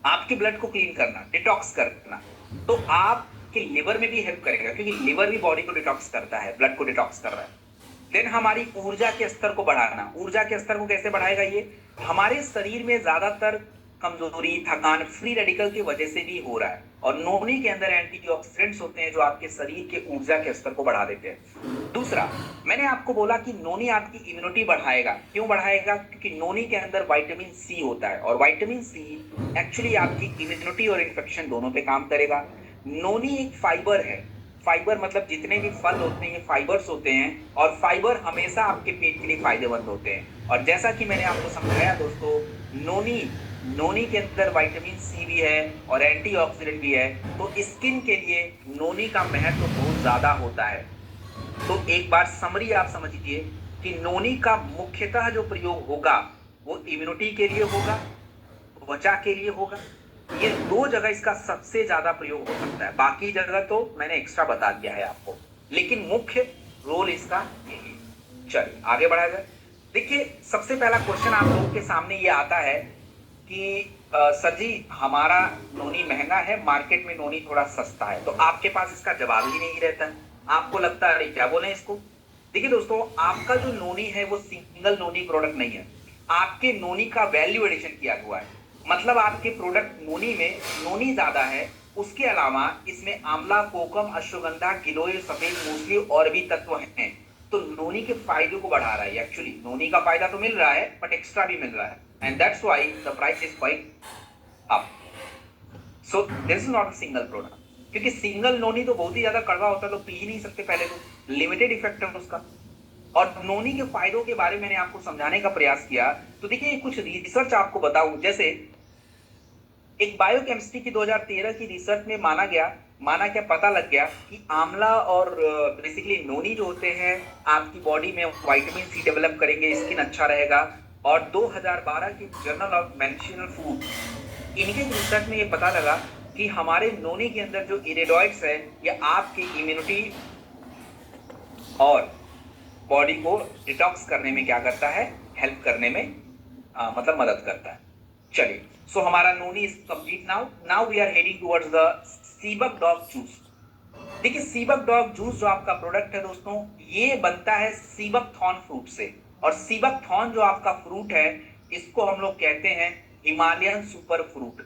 आपके ब्लड को क्लीन करना, डिटॉक्स करना। तो आपके लिवर में भी हेल्प करेगा, क्योंकि लिवर भी बॉडी को डिटॉक्स करता है, ब्लड को डिटॉक्स कर रहा है। देन हमारी ऊर्जा के स्तर को बढ़ाना। ऊर्जा के स्तर को कैसे बढ़ाएगा, ये हमारे शरीर में ज्यादातर कमजोरी, थकान फ्री रेडिकल की वजह से भी हो रहा है, और नोनी के अंदर एंटीऑक्सीडेंट्स होते हैं जो आपके शरीर के ऊर्जा के स्तर को बढ़ा देते हैं। दूसरा, मैंने आपको बोला कि नोनी आपकी इम्यूनिटी बढ़ाएगा। क्यों बढ़ाएगा? क्योंकि नोनी के अंदर विटामिन सी होता है और विटामिन सी एक्चुअली आपकी इम्यूनिटी और इन्फेक्शन दोनों पे काम करेगा। नोनी एक फाइबर है। फाइबर मतलब जितने भी फल होते हैं ये फाइबर्स होते हैं, और फाइबर हमेशा आपके पेट के लिए फायदेमंद होते हैं। और जैसा कि मैंने आपको समझाया दोस्तों, नोनी नोनी के अंदर विटामिन सी भी है और एंटीऑक्सीडेंट भी है, तो स्किन के लिए नोनी का महत्व तो बहुत ज्यादा होता है। तो एक बार समरी आप समझिए कि नोनी का मुख्यतः जो प्रयोग होगा वो इम्यूनिटी के लिए होगा, त्वचा के लिए होगा। ये दो जगह इसका सबसे ज्यादा प्रयोग हो सकता है, बाकी जगह तो मैंने एक्स्ट्रा बता दिया है आपको, लेकिन मुख्य रोल इसका यही है। चलिए आगे बढ़ा जाए। देखिए, सबसे पहला क्वेश्चन आप लोगों के सामने ये आता है कि सर जी हमारा नोनी महंगा है, मार्केट में नोनी थोड़ा सस्ता है, तो आपके पास इसका जवाब ही नहीं रहता है। आपको लगता है अरे क्या बोले इसको। देखिए दोस्तों, आपका जो नोनी है वो सिंगल नोनी प्रोडक्ट नहीं है, आपके नोनी का वैल्यू एडिशन किया हुआ है। मतलब आपके प्रोडक्ट नोनी में नोनी ज्यादा है, उसके अलावा इसमें आंवला, कोकम, अश्वगंधा, गिलोय, सफेद मूसली और भी तत्व हैं। तो नोनी के फायदे को बढ़ा रहा है। एक्चुअली नोनी का फायदा तो मिल रहा है बट एक्स्ट्रा भी मिल रहा है, and that's why the price is quite up. So this is not a single product, क्योंकि सिंगल नोनी तो बहुत ही ज्यादा कड़वा होता है, लोग पी ही नहीं सकते, पहले तो लिमिटेड इफेक्ट है उसका। और नोनी के फायदों के बारे में मैंने आपको समझाने का प्रयास किया। तो देखिए कुछ रिसर्च आपको बताऊं, जैसे एक बायोकेमिस्ट्री की 2013 की रिसर्च में माना क्या पता लग गया कि आंवला और बेसिकली नोनी जो होते हैं आपकी बॉडी में विटामिन सी डेवलप करेंगे, स्किन अच्छा रहेगा। और 2012 की जर्नल ऑफ मेडिसिनल फूड, इनके रिसर्च में ये पता लगा कि हमारे नोनी के अंदर जो इरेडॉइड्स है ये आपकी इम्यूनिटी और बॉडी को डिटॉक्स करने में क्या करता है, हेल्प करने में मतलब मदद करता है। चलिए, सो हमारा noni is complete. Now we are heading towards the seabuckthorn juice. देखिए, सीबक डॉग जूस जो आपका प्रोडक्ट है दोस्तों, ये बनता है सीबक थॉर्न फ्रूट से। और सीबक थॉर्न जो आपका फ्रूट है, इसको हम लोग कहते हैं हिमालयन सुपर फ्रूट।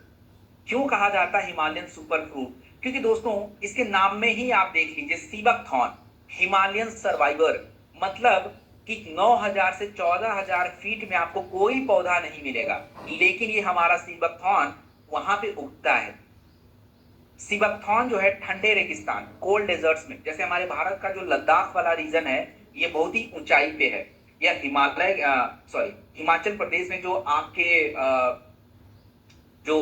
क्यों कहा जाता है हिमालयन सुपर फ्रूट? क्योंकि दोस्तों इसके नाम में ही आप देख लीजिए, सीबक थॉर्न, हिमालयन सर्वाइवर, मतलब कि 9000 से 14000 फीट में आपको कोई पौधा नहीं मिलेगा, लेकिन ये हमारा सीबक थॉर्न वहां पे उगता है। सीबक थॉर्न जो है ठंडे रेगिस्तान, कोल्ड डेजर्ट्स में, जैसे हमारे भारत का जो लद्दाख वाला रीजन है ये बहुत ही ऊंचाई पे है, या हिमाचल प्रदेश में जो आपके जो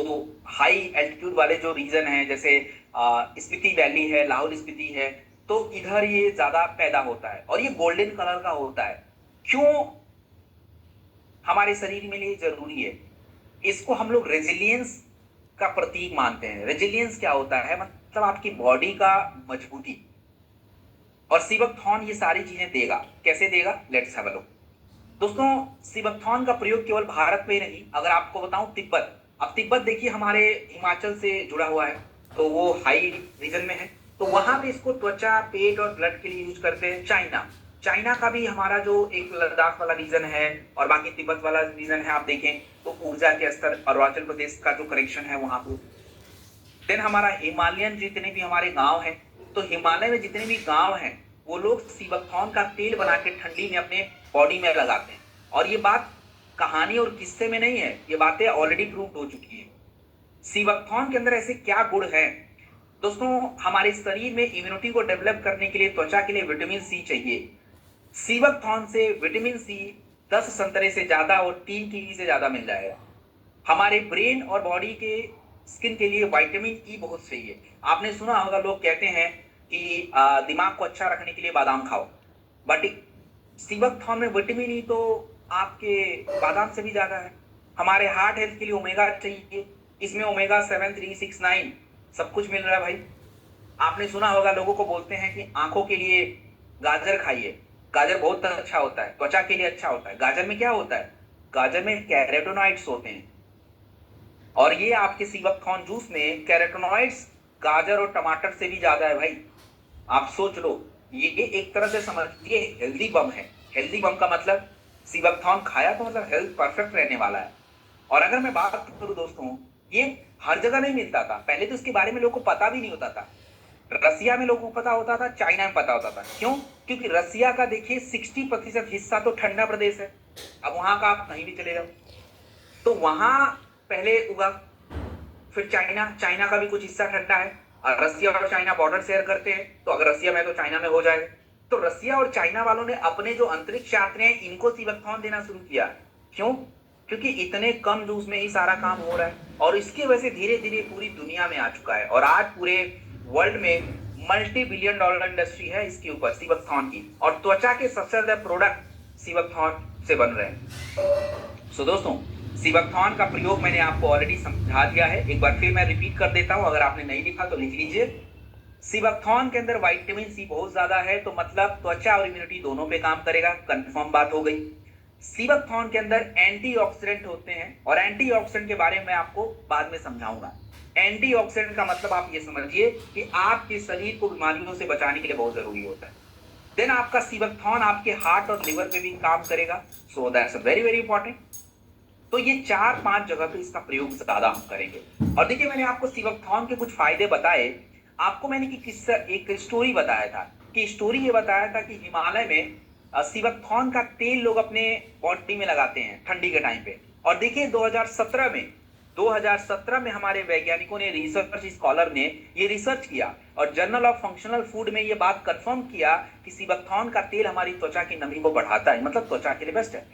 हाई एल्टीट्यूड वाले जो रीजन है, जैसे स्पीति वैली है, लाहौल स्पीति है, तो इधर ये ज्यादा पैदा होता है और ये गोल्डन कलर का होता है। क्यों हमारे शरीर में लिए जरूरी है? इसको हम लोग रेजिलियंस का प्रतीक मानते हैं। रेजिलियंस क्या होता है? मतलब आपकी बॉडी का मजबूती। और सीबकथॉर्न ये सारी चीजें देगा। कैसे देगा? Let's have a look. दोस्तों, सीबकथॉर्न का प्रयोग केवल भारत में ही नहीं, अगर आपको बताऊं तिब्बत, अब तिब्बत देखिए हमारे हिमाचल से जुड़ा हुआ है, तो वो हाई रीजन में है, तो वहां पे इसको त्वचा, पेट और ब्लड के लिए यूज करते हैं। चाइना चाइना का भी हमारा जो एक लद्दाख वाला रीजन है और बाकी तिब्बत वाला रीजन है, आप देखें तो ऊर्जा के स्तर, अरुणाचल प्रदेश का जो करेक्शन है वहां पर। देन हमारा हिमालयन जितने भी हमारे गांव हैं, तो हिमालय में जितने भी गांव हैं वो लोग सीबकथॉर्न का तेल बना के ठंडी में अपने बॉडी में लगाते हैं। और ये बात कहानी और किस्से में नहीं है, ये बातें ऑलरेडी प्रूव हो चुकी है। सीबकथॉर्न के अंदर ऐसे क्या गुण है दोस्तों? हमारे शरीर में इम्यूनिटी को डेवलप करने के लिए, त्वचा के लिए विटामिन सी चाहिए। सीबकथॉर्न से विटामिन सी 10 संतरे से ज्यादा और 3 कीवी से ज्यादा मिल जाएगा। हमारे ब्रेन और बॉडी के स्किन के लिए विटामिन ई बहुत सही है। आपने सुना होगा, लोग कहते हैं कि दिमाग को अच्छा रखने के लिए बादाम खाओ, बट सीबकथॉर्न में विटामिन ई तो आपके बादाम से भी ज्यादा है। हमारे हार्ट हेल्थ के लिए ओमेगा चाहिए, इसमें ओमेगा 7, 3, 6, 9 सब कुछ मिल रहा है भाई। आपने सुना होगा, लोगों को बोलते हैं कि आंखों के लिए गाजर खाइए, गाजर बहुत अच्छा होता है, त्वचा के लिए अच्छा होता है। गाजर में क्या होता है? गाजर में कैरोटीनॉइड्स होते हैं, और ये आपके सीबकथॉर्न जूस में कैरोटीनॉइड्स गाजर और टमाटर से भी ज्यादा है भाई। आप सोच लो, ये एक तरह से समझिए हेल्दी बम है। हेल्दी बम का मतलब सीबकथॉर्न खाया तो मतलब हेल्थ परफेक्ट रहने वाला है। और अगर मैं बात करूं दोस्तों, ये हर जगह नहीं मिलता था, पहले तो इसके बारे में लोगों को पता भी नहीं होता था। रसिया में लोगों को पता होता था, चाइना में पता होता था। क्यों? क्योंकि रसिया का देखिए 60% हिस्सा तो ठंडा प्रदेश है। अब वहां का आप कहीं भी चले जाओ तो वहां पहले उगा। फिर चाइना, चाइना का भी कुछ हिस्सा ठंडा है और रसिया और चाइना बॉर्डर शेयर करते हैं, तो अगर रसिया में तो चाइना में हो जाएगा। तो रसिया और चाइना वालों ने अपने जो अंतरिक्ष यात्री हैं इनको सीवकथॉर्न देना शुरू किया। क्यों? क्योंकि इतने कम यूज में ही सारा काम हो रहा है और इसकी वजह से धीरे धीरे पूरी दुनिया में आ चुका है और आज पूरे वर्ल्ड में मल्टी बिलियन डॉलर इंडस्ट्री है इसके ऊपर, सीवकथॉर्न की। और त्वचा के सबसे ज्यादा प्रोडक्ट सीवकथॉर्न से बन रहे हैं। सो दोस्तों, सीवकथॉर्न का प्रयोग मैंने आपको ऑलरेडी समझा दिया है, एक बार फिर मैं रिपीट कर देता हूं, अगर आपने नहीं लिखा तो लिख लीजिए। सीवकथॉर्न के अंदर विटामिन सी बहुत ज्यादा है, तो मतलब त्वचा और इम्यूनिटी दोनों पे काम करेगा, कंफर्म बात हो गई। सीवकथॉर्न के अंदर एंटीऑक्सीडेंट होते हैं और एंटीऑक्सीडेंट के बारे में आपको बाद में समझाऊंगा। एंटीऑक्सीडेंट का मतलब आप ये समझिए कि आपके शरीर को बीमारियों से बचाने के लिए बहुत जरूरी होता है। देन आपका सीवकथॉर्न आपके हार्ट और लिवर पे भी काम करेगा, so that's very very important. तो ये 4-5 जगह पे इसका प्रयोग ज्यादा हम करेंगे। और देखिए, मैंने आपको सीवकथॉर्न के कुछ फायदे बताए। आपको मैंने कि किस्सा, एक स्टोरी बताया था कि स्टोरी ये बताया था कि हिमालय में सीवकथॉर्न का तेल लोग अपने बॉडी में लगाते हैं ठंडी के टाइम पे। और देखिए 2017 में हमारे वैज्ञानिकों ने, रिसर्च स्कॉलर ने ये रिसर्च किया और जर्नल ऑफ फंक्शनल फूड में ये बात कंफर्म किया कि सीवकथॉर्न का तेल हमारी त्वचा की नमी को बढ़ाता है, मतलब त्वचा के लिए बेस्ट है।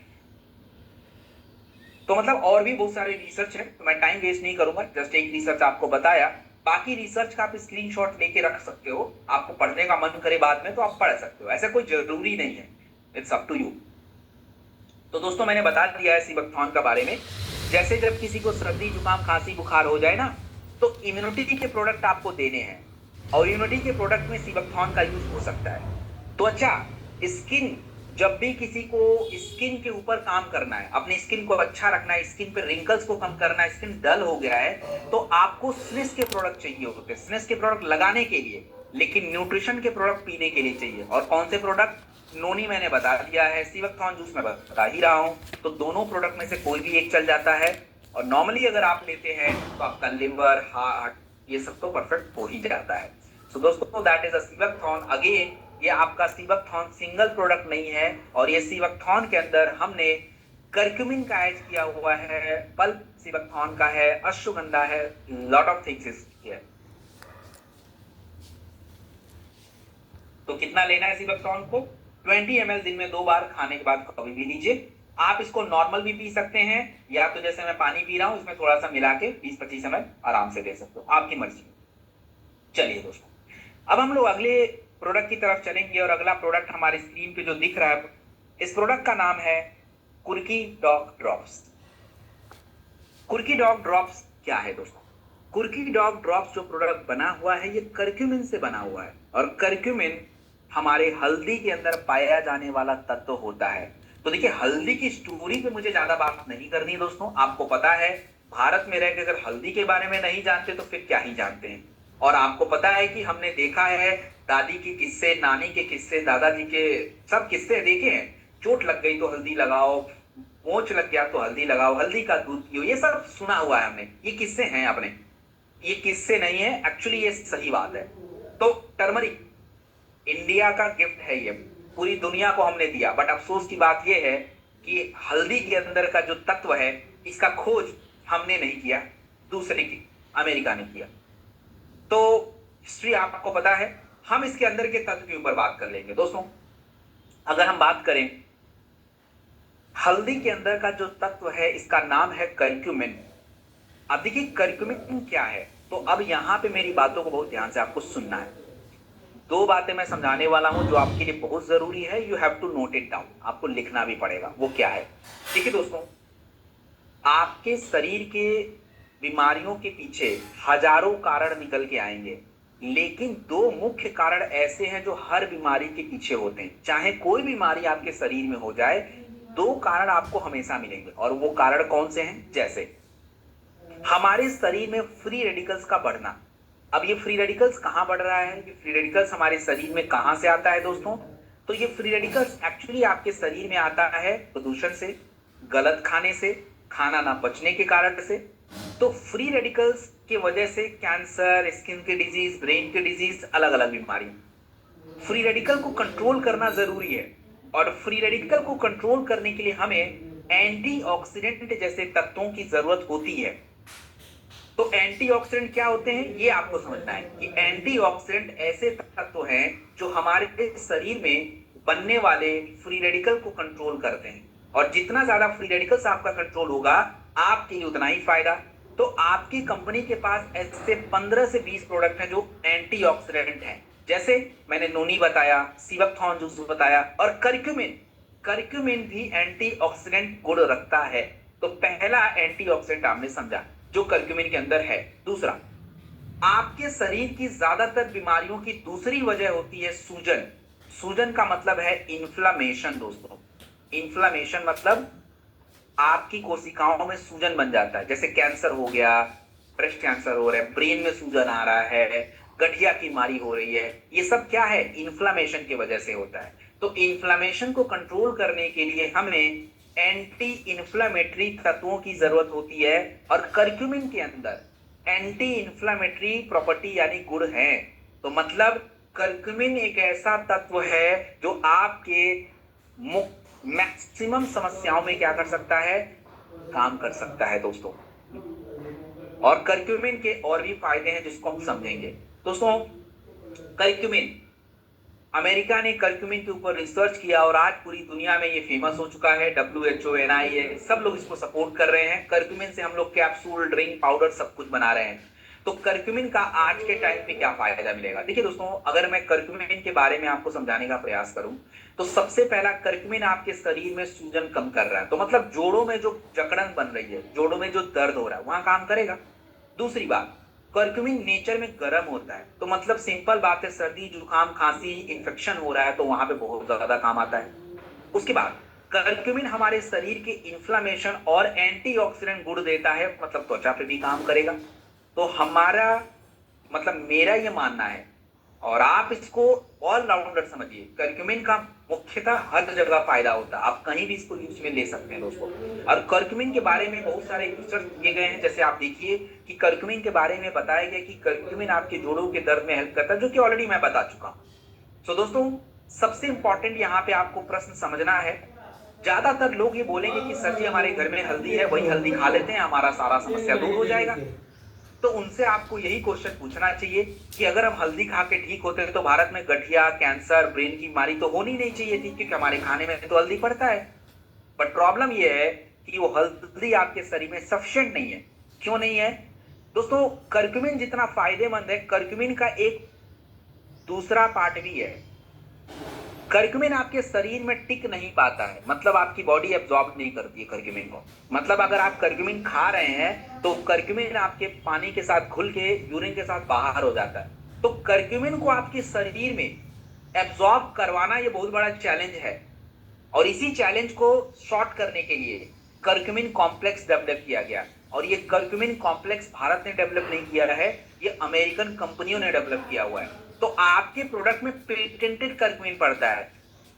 तो मतलब और भी बहुत सारे रिसर्च है, तो मैं टाइम वेस्ट नहीं करूंगा, जस्ट एक रिसर्च आपको बताया। बाकी रिसर्च का आप स्क्रीनशॉट लेके रख सकते हो, आपको पढ़ने का मन करे बाद में तो आप पढ़ सकते हो, ऐसा कोई जरूरी नहीं है, इट्स अप टू यू। तो दोस्तों, मैंने बता दिया है सीवकथॉर्न के बारे में। जैसे जब किसी को सर्दी जुकाम खांसी बुखार हो जाए ना, तो इम्यूनिटी के प्रोडक्ट आपको देने हैं और इम्यूनिटी के प्रोडक्ट में सीवकथॉर्न का यूज हो सकता है। त्वचा, स्किन, जब भी किसी को स्किन के ऊपर काम करना है, अपनी स्किन को अच्छा रखना है, स्किन पे रिंकल्स को कम करना है, स्किन डल हो गया है, तो आपको स्निस के प्रोडक्ट चाहिए होते हैं, स्निस के प्रोडक्ट लगाने के लिए, लेकिन न्यूट्रिशन के प्रोडक्ट पीने के लिए चाहिए। और कौन से प्रोडक्ट? नोनी मैंने बता दिया है, सीवकथॉर्न जूस मैं बता ही रहा हूं, तो दोनों प्रोडक्ट में से कोई भी एक चल जाता है। और नॉर्मली अगर आप लेते हैं तो आपका लिवर, हार्ट, ये सब तो परफेक्ट हो ही जाता है। सो दोस्तों, दैट इज अ सीवकथॉर्न। अगेन, ये आपका सीवकथॉर्न सिंगल प्रोडक्ट नहीं है और ये सीवकथॉर्न के अंदर हमने करक्यूमिन का ऐड किया हुआ है, पल्प सीवकथॉर्न का है, अश्वगंधा है, lot of things is here. तो कितना लेना है सीवकथॉर्न को? 20 ml दिन में 2 बार, खाने के बाद कभी भी लीजिए। आप इसको नॉर्मल भी पी सकते हैं, या तो जैसे मैं पानी पी रहा हूं इसमें थोड़ा सा मिला के 20-25 ml आराम से ले सकते हो, आपकी मर्जी। चलिए दोस्तों, अब हम लोग अगले प्रोडक्ट की तरफ चलेंगे और अगला प्रोडक्ट हमारे स्क्रीन पे जो दिख रहा है, इस प्रोडक्ट का नाम है कुर्की डॉग ड्रॉप्स। कुर्की डॉग ड्रॉप्स क्या है दोस्तों? कुर्की डॉग ड्रॉप्स जो प्रोडक्ट बना हुआ है ये करक्यूमिन से बना हुआ है और करक्यूमिन हमारे हल्दी के अंदर पाया जाने वाला तत्व होता है। तो देखिए, हल्दी की स्टोरी पे मुझे ज्यादा बात नहीं करनी दोस्तों, आपको पता है भारत में रहकर अगर हल्दी के बारे में नहीं जानते तो फिर क्या ही जानते हैं। और आपको पता है कि हमने देखा है दादी के किस्से, नानी के किस्से, दादाजी के सब किस्से देखे हैं। चोट लग गई तो हल्दी लगाओ, मोच लग गया तो हल्दी लगाओ, हल्दी का दूध पियो, ये सब सुना हुआ है हमने, ये किस्से हैं अपने, ये किस्से नहीं है, एक्चुअली ये सही बात है। तो टर्मरिक इंडिया का गिफ्ट है, ये पूरी दुनिया को हमने दिया, बट अफसोस की बात ये है कि हल्दी के अंदर का जो तत्व है इसका खोज हमने नहीं किया, दूसरे की, अमेरिका ने किया। तो हिस्ट्री आपको पता है, हम इसके अंदर के तत्व के ऊपर बात कर लेंगे दोस्तों। अगर हम बात करें हल्दी के अंदर का जो तत्व है, इसका नाम है करक्यूमिन। अब देखिए करक्यूमिन क्या है, तो अब यहां पे मेरी बातों को बहुत ध्यान से आपको सुनना है। 2 बातें मैं समझाने वाला हूं जो आपके लिए बहुत जरूरी है, you have to note it down, आपको लिखना भी पड़ेगा। वो क्या है? देखिए दोस्तों, आपके शरीर के बीमारियों के पीछे हजारों कारण निकल के आएंगे, लेकिन 2 मुख्य कारण ऐसे हैं जो हर बीमारी के पीछे होते हैं। चाहे कोई बीमारी आपके शरीर में हो जाए, 2 कारण आपको हमेशा मिलेंगे। और वो कारण कौन से हैं? जैसे हमारे शरीर में फ्री रेडिकल्स का बढ़ना। अब ये फ्री रेडिकल्स कहां बढ़ रहा है? ये फ्री रेडिकल्स हमारे शरीर में कहां से आता है दोस्तों? तो ये फ्री रेडिकल्स एक्चुअली आपके शरीर में आता है प्रदूषण से, गलत खाने से, खाना ना पचने के कारण से। तो फ्री रेडिकल्स के वजह से कैंसर, स्किन की डिजीज, ब्रेन की डिजीज, अलग अलग बीमारी। फ्री रेडिकल को कंट्रोल करना जरूरी है, और फ्री रेडिकल को कंट्रोल करने के लिए हमें एंटीऑक्सीडेंट जैसे तत्वों की जरूरत होती है। तो एंटीऑक्सीडेंट क्या होते हैं ये आपको समझना है कि एंटीऑक्सीडेंट ऐसे तत्व हैं जो हमारे शरीर में बनने वाले फ्री रेडिकल को कंट्रोल करते हैं, और जितना ज्यादा फ्री रेडिकल्स आपका कंट्रोल होगा आपके लिए उतना ही फायदा। तो आपकी कंपनी के पास ऐसे 15 से 20 प्रोडक्ट हैं जो एंटीऑक्सीडेंट हैं, जैसे मैंने नोनी बताया, सीबकथॉर्न जूस बताया, और करक्यूमिन। करक्यूमिन भी एंटीऑक्सीडेंट गुण रखता है। तो पहला एंटीऑक्सीडेंट आपने समझा जो करक्यूमिन के अंदर है। दूसरा, आपके शरीर की ज्यादातर बीमारियों की दूसरी वजह होती है सूजन। सूजन का मतलब है इन्फ्लामेशन दोस्तों। इन्फ्लामेशन मतलब आपकी कोशिकाओं में सूजन बन जाता है, जैसे कैंसर हो गया, ब्रेस्ट कैंसर हो रहा है, ब्रेन में सूजन आ रहा है, गठिया की बीमारी हो रही है, ये सब क्या है, इन्फ्लामेशन की वजह से होता है। तो इन्फ्लामेशन को कंट्रोल करने के लिए हमें एंटी इन्फ्लामेटरी तत्वों की जरूरत होती है, और करक्यूमिन के अंदर एंटी इन्फ्लामेटरी प्रॉपर्टी यानी गुण है। तो मतलब करक्यूमिन एक ऐसा तत्व है जो आपके मैक्सिमम समस्याओं में क्या कर सकता है, काम कर सकता है दोस्तों। और करक्यूमिन के और भी फायदे हैं जिसको हम समझेंगे दोस्तों। करक्यूमिन, अमेरिका ने करक्यूमिन के ऊपर रिसर्च किया और आज पूरी दुनिया में ये फेमस हो चुका है। WHO, NIA सब लोग इसको सपोर्ट कर रहे हैं। करक्यूमिन से हम लोग कैप्सूल, ड्रिंक, पाउडर सब कुछ बना रहे हैं। तो करक्यूमिन का आज के टाइम पे क्या फायदा मिलेगा, देखिए दोस्तों, अगर मैं करक्यूमिन के बारे में आपको समझाने का प्रयास करूं तो सबसे पहला, करक्यूमिन आपके शरीर में सूजन कम कर रहा है। तो मतलब जोड़ों में जो जकड़न बन रही है, जोड़ों में जो दर्द हो रहा है वहां काम करेगा। दूसरी बात, करक्यूमिन नेचर में गर्म होता है, तो मतलब सिंपल बात है, सर्दी, जुकाम, खांसी, इंफेक्शन हो रहा है तो वहां पे बहुत ज्यादा काम आता है। उसके बाद करक्यूमिन हमारे शरीर के इन्फ्लामेशन और एंटीऑक्सीडेंट गुण देता है, मतलब त्वचा पे भी काम करेगा। तो हमारा मतलब मेरा ये मानना है, और आप इसको ऑलराउंडर समझिए, करक्यूमिन का मुख्यतः हर जगह फायदा होता है, आप कहीं भी इसको यूज में ले सकते हैं दोस्तों। और करक्यूमिन के बारे में बहुत सारे रिसर्च किए गए हैं, जैसे आप देखिए कि करक्यूमिन के बारे में बताया गया कि करक्यूमिन आपके जोड़ों के दर्द में हेल्प करता है, जो कि ऑलरेडी मैं बता चुका हूं। तो दोस्तों, सबसे इंपॉर्टेंट यहाँ पे आपको प्रश्न समझना है। ज्यादातर लोग ये बोलेंगे कि सर जी हमारे घर में हल्दी है, वही हल्दी खा लेते हैं, हमारा सारा समस्या दूर हो जाएगा। तो उनसे आपको यही क्वेश्चन पूछना चाहिए कि अगर हम हल्दी खा के ठीक होते तो भारत में गठिया, कैंसर, ब्रेन की बीमारी तो होनी नहीं चाहिए थी, क्योंकि हमारे खाने में तो हल्दी पड़ता है। बट प्रॉब्लम यह है कि वो हल्दी आपके शरीर में सफिशिएंट नहीं है। क्यों नहीं है दोस्तों? करक्यूमिन जितना फायदेमंद है, करक्यूमिन का एक दूसरा पार्ट भी है। करक्यूमिन आपके शरीर में टिक नहीं पाता है, मतलब आपकी बॉडी एब्जॉर्ब नहीं करती है करक्यूमिन को। मतलब अगर आप करक्यूमिन खा रहे हैं तो करक्यूमिन आपके पानी के साथ घुल के यूरिन के साथ बाहर हो जाता है। तो करक्यूमिन को आपके शरीर में एब्जॉर्ब करवाना ये बहुत बड़ा चैलेंज है, और इसी चैलेंज को शॉर्ट करने के लिए करक्यूमिन कॉम्प्लेक्स डेवलप किया गया। और ये करक्यूमिन कॉम्प्लेक्स भारत ने डेवलप नहीं किया है, ये अमेरिकन कंपनियों ने डेवलप किया हुआ है। तो आपके प्रोडक्ट में पेटेंटेड करक्यूमिन पड़ता है,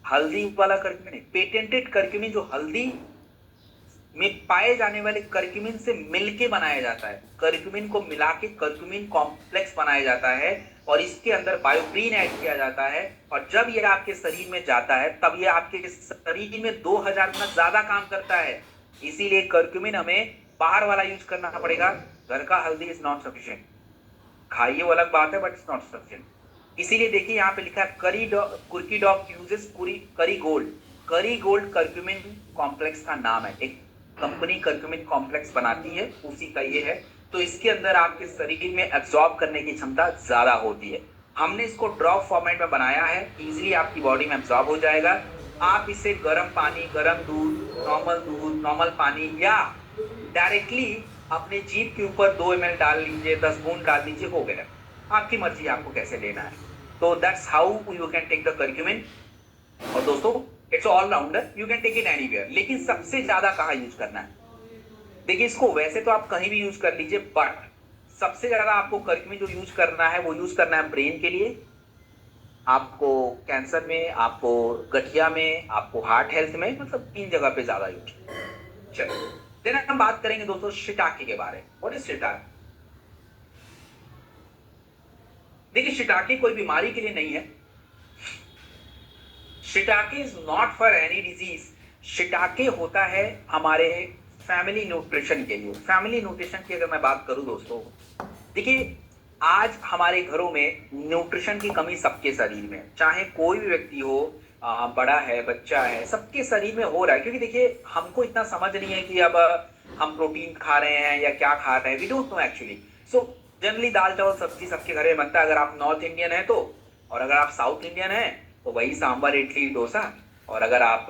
हल्दी वाला करक्यूमिन, पेटेंटेड करक्यूमिन जो हल्दी में पाए जाने वाले करक्यूमिन से मिलके बनाया जाता है। करक्यूमिन को मिला के करक्यूमिन कॉम्प्लेक्स बनाया जाता है, और इसके अंदर बायोप्रीन ऐड किया जाता है, और जब ये आपके शरीर में जाता है तब ये आपके शरीर में 2000 गुना ज्यादा काम करता है। इसीलिए करक्यूमिन हमें बाहर वाला यूज करना पड़ेगा, घर का हल्दी इज नॉट सफिशिएंट। खाइए वो अलग बात है, बट इट्स नॉट सफिशिएंट। इसीलिए देखिए यहाँ पे लिखा है कुर्की डॉग यूजेस करी गोल्ड। करी गोल्ड करक्यूमिन कॉम्प्लेक्स का नाम है, एक कंपनी करक्यूमिन कॉम्प्लेक्स बनाती है, उसी का ये है। तो इसके अंदर आपके शरीर में एब्जॉर्ब करने की क्षमता ज्यादा होती है। हमने इसको ड्रॉप फॉर्मेट में बनाया है, इजीली आपकी बॉडी में एब्जॉर्ब हो जाएगा। आप इसे गर्म पानी, गर्म दूध, नॉर्मल पानी, या डायरेक्टली अपने जीभ के ऊपर 2 ml डाल लीजिए, 10 बूंद डाल लीजिए, हो गया। आपकी मर्जी आपको कैसे लेना है। तो that's how you can take the curcumin. और दोस्तों, it's all rounder, you can take it anywhere, लेकिन सबसे ज्यादा कहाँ यूज करना है? देखिए, इसको वैसे तो आप कहीं भी यूज कर लीजिए, बट सबसे ज्यादा आपको करक्यूमिन जो यूज करना है वो यूज करना है ब्रेन के लिए, आपको कैंसर में, आपको गठिया में, आपको हार्ट हेल्थ में, मतलब 3 जगह पे ज्यादा यूज। चलो, देन हम बात करेंगे दोस्तों शिटाके के बारे में। What is shiitake? देखिए शिटाके कोई बीमारी के लिए नहीं है, shiitake is not for any disease. Shiitake होता है हमारे फैमिली न्यूट्रिशन के लिए। फैमिली न्यूट्रिशन की अगर मैं बात करूं दोस्तों, देखिए आज हमारे घरों में न्यूट्रिशन की कमी सबके शरीर में, चाहे कोई भी व्यक्ति हो, बड़ा है बच्चा है, सबके शरीर में हो रहा है। क्योंकि देखिए हमको इतना समझ नहीं है कि अब हम प्रोटीन खा रहे हैं या क्या खा रहे हैं, we don't know actually. So generally दाल चावल सब्जी सबके घर में बनता है, अगर आप नॉर्थ इंडियन है तो, और अगर आप साउथ इंडियन है तो वही सांभर इडली डोसा, और अगर आप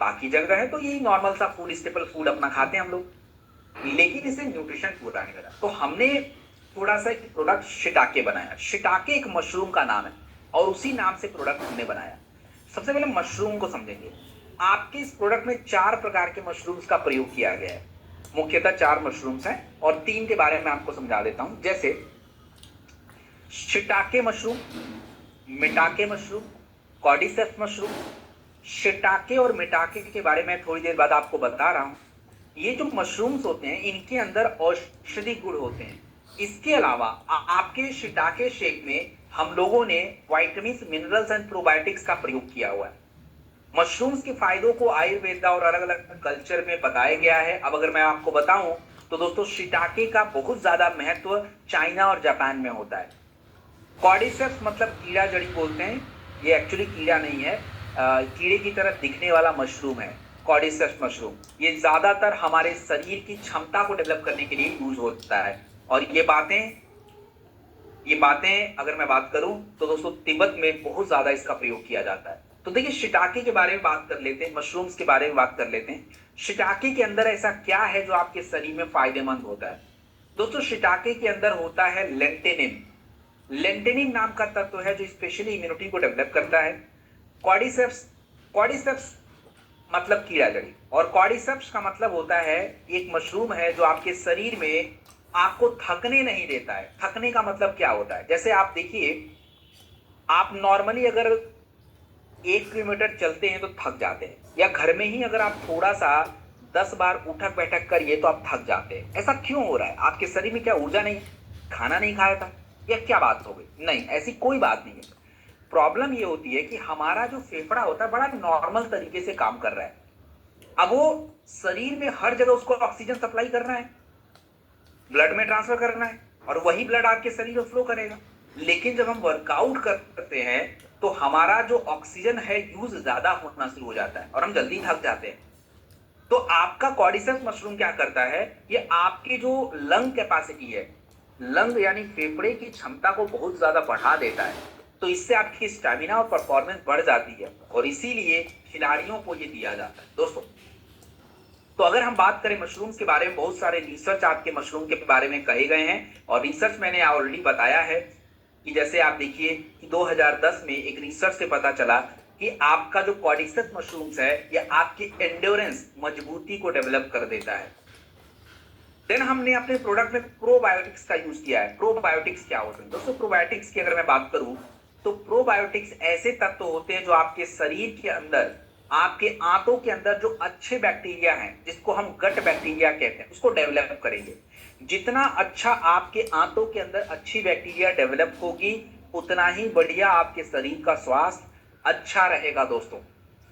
बाकी जगह है तो यही नॉर्मल सा फूड, स्टेपल फूड अपना खाते हैं हम लोग। लेकिन इसे न्यूट्रिशन पूरा नहीं करा, तो हमने थोड़ा सा एक प्रोडक्ट शिटाके बनाया। शिटाके एक मशरूम का नाम है और उसी नाम से प्रोडक्ट हमने बनाया। सबसे पहले मशरूम को समझेंगे। आपके इस प्रोडक्ट में 4 प्रकार के मशरूम्स का प्रयोग किया गया है, मुख्यतः 4 मशरूम्स हैं और 3 के बारे में आपको समझा देता हूं। जैसे shiitake mushroom, maitake mushroom, cordyceps mushroom. Shiitake और मिटाके के बारे में थोड़ी देर बाद आपको बता रहा हूं। ये जो मशरूम्स होते हैं इनके अंदर औषधि गुण होते हैं। इसके अलावा आपके शिटाके शेक में हम लोगों ने विटामिन, मिनरल्स एंड प्रोबायोटिक्स का प्रयोग किया हुआ है। मशरूम्स के फायदों को आयुर्वेदा और अलग अलग कल्चर में बताया गया है। अब अगर मैं आपको बताऊं तो दोस्तों शिटाके का बहुत ज्यादा महत्व चाइना और जापान में होता है। कॉर्डिसेप्स मतलब कीड़ा जड़ी बोलते हैं, ये एक्चुअली कीड़ा नहीं है, कीड़े की तरह दिखने वाला मशरूम है कॉर्डिसेप्स मशरूम। ये ज्यादातर हमारे शरीर की क्षमता को डेवलप करने के लिए यूज होता है। और ये बातें अगर मैं बात करूं तो दोस्तों तिब्बत में बहुत ज्यादा इसका प्रयोग किया जाता है। तो देखिए शिटाके के बारे में बात कर लेते हैं, मशरूम्स के बारे में बात कर लेते हैं। शिटाके के अंदर ऐसा क्या है जो आपके शरीर में फायदेमंद होता है? दोस्तों शिटाके के अंदर होता है लेंटेनिन। लेंटेनिन नाम का तत्व है जो स्पेशली इम्यूनिटी को डेवलप करता है। कॉर्डिसेप्स, कॉर्डिसेप्स मतलब कीड़ा जड़ी, और कॉर्डिसेप्स का मतलब होता है एक मशरूम है जो आपके शरीर में आपको थकने नहीं देता है। थकने का मतलब क्या होता है? जैसे आप देखिए, आप नॉर्मली अगर 1 किलोमीटर चलते हैं तो थक जाते हैं, या घर में ही अगर आप थोड़ा सा 10 बार उठक बैठक करिए तो आप थक जाते हैं। ऐसा क्यों हो रहा है? आपके शरीर में क्या ऊर्जा नहीं, खाना नहीं खाया था, या क्या बात हो गई? नहीं, ऐसी कोई बात नहीं है। प्रॉब्लम ये होती है कि हमारा जो फेफड़ा होता है बड़ा नॉर्मल तरीके से काम कर रहा है। अब वो शरीर में हर जगह उसको ऑक्सीजन सप्लाई करना है, ब्लड में ट्रांसफर करना है, और वही ब्लड आपके शरीर में फ्लो करेगा। लेकिन जब हम वर्कआउट करते हैं तो हमारा जो ऑक्सीजन है यूज ज्यादा होना शुरू हो जाता है और हम जल्दी थक जाते हैं। तो आपका कॉर्डिसेप्स मशरूम क्या करता है, ये आपकी जो लंग कैपेसिटी है, लंग यानी फेफड़े की क्षमता को बहुत ज्यादा बढ़ा देता है। तो इससे आपकी स्टैमिना और परफॉर्मेंस बढ़ जाती है, और इसीलिए खिलाड़ियों को ये दिया जाता है दोस्तों। तो अगर हम बात करें मशरूम्स के बारे में, बहुत सारे रिसर्च आपके मशरूम के बारे में कहे गए हैं, और रिसर्च मैंने ऑलरेडी बताया है कि जैसे आप देखिए कि 2010 में एक रिसर्च से पता चला कि आपका जो कॉर्डिसेप्स मशरूम्स है ये आपकी एंड्योरेंस, मजबूती को डेवलप कर देता है। देन हमने अपने प्रोडक्ट में प्रोबायोटिक्स का यूज किया है। प्रोबायोटिक्स क्या होते हैं दोस्तों? प्रोबायोटिक्स की अगर मैं बात करूं तो प्रोबायोटिक्स ऐसे तत्व होते हैं जो आपके शरीर के अंदर, आपके आंतों के अंदर जो अच्छे बैक्टीरिया हैं, जिसको हम गट बैक्टीरिया कहते हैं, उसको डेवलप करेंगे। जितना अच्छा आपके आंतों के अंदर अच्छी बैक्टीरिया डेवलप होगी उतना ही बढ़िया आपके शरीर का स्वास्थ्य अच्छा रहेगा दोस्तों।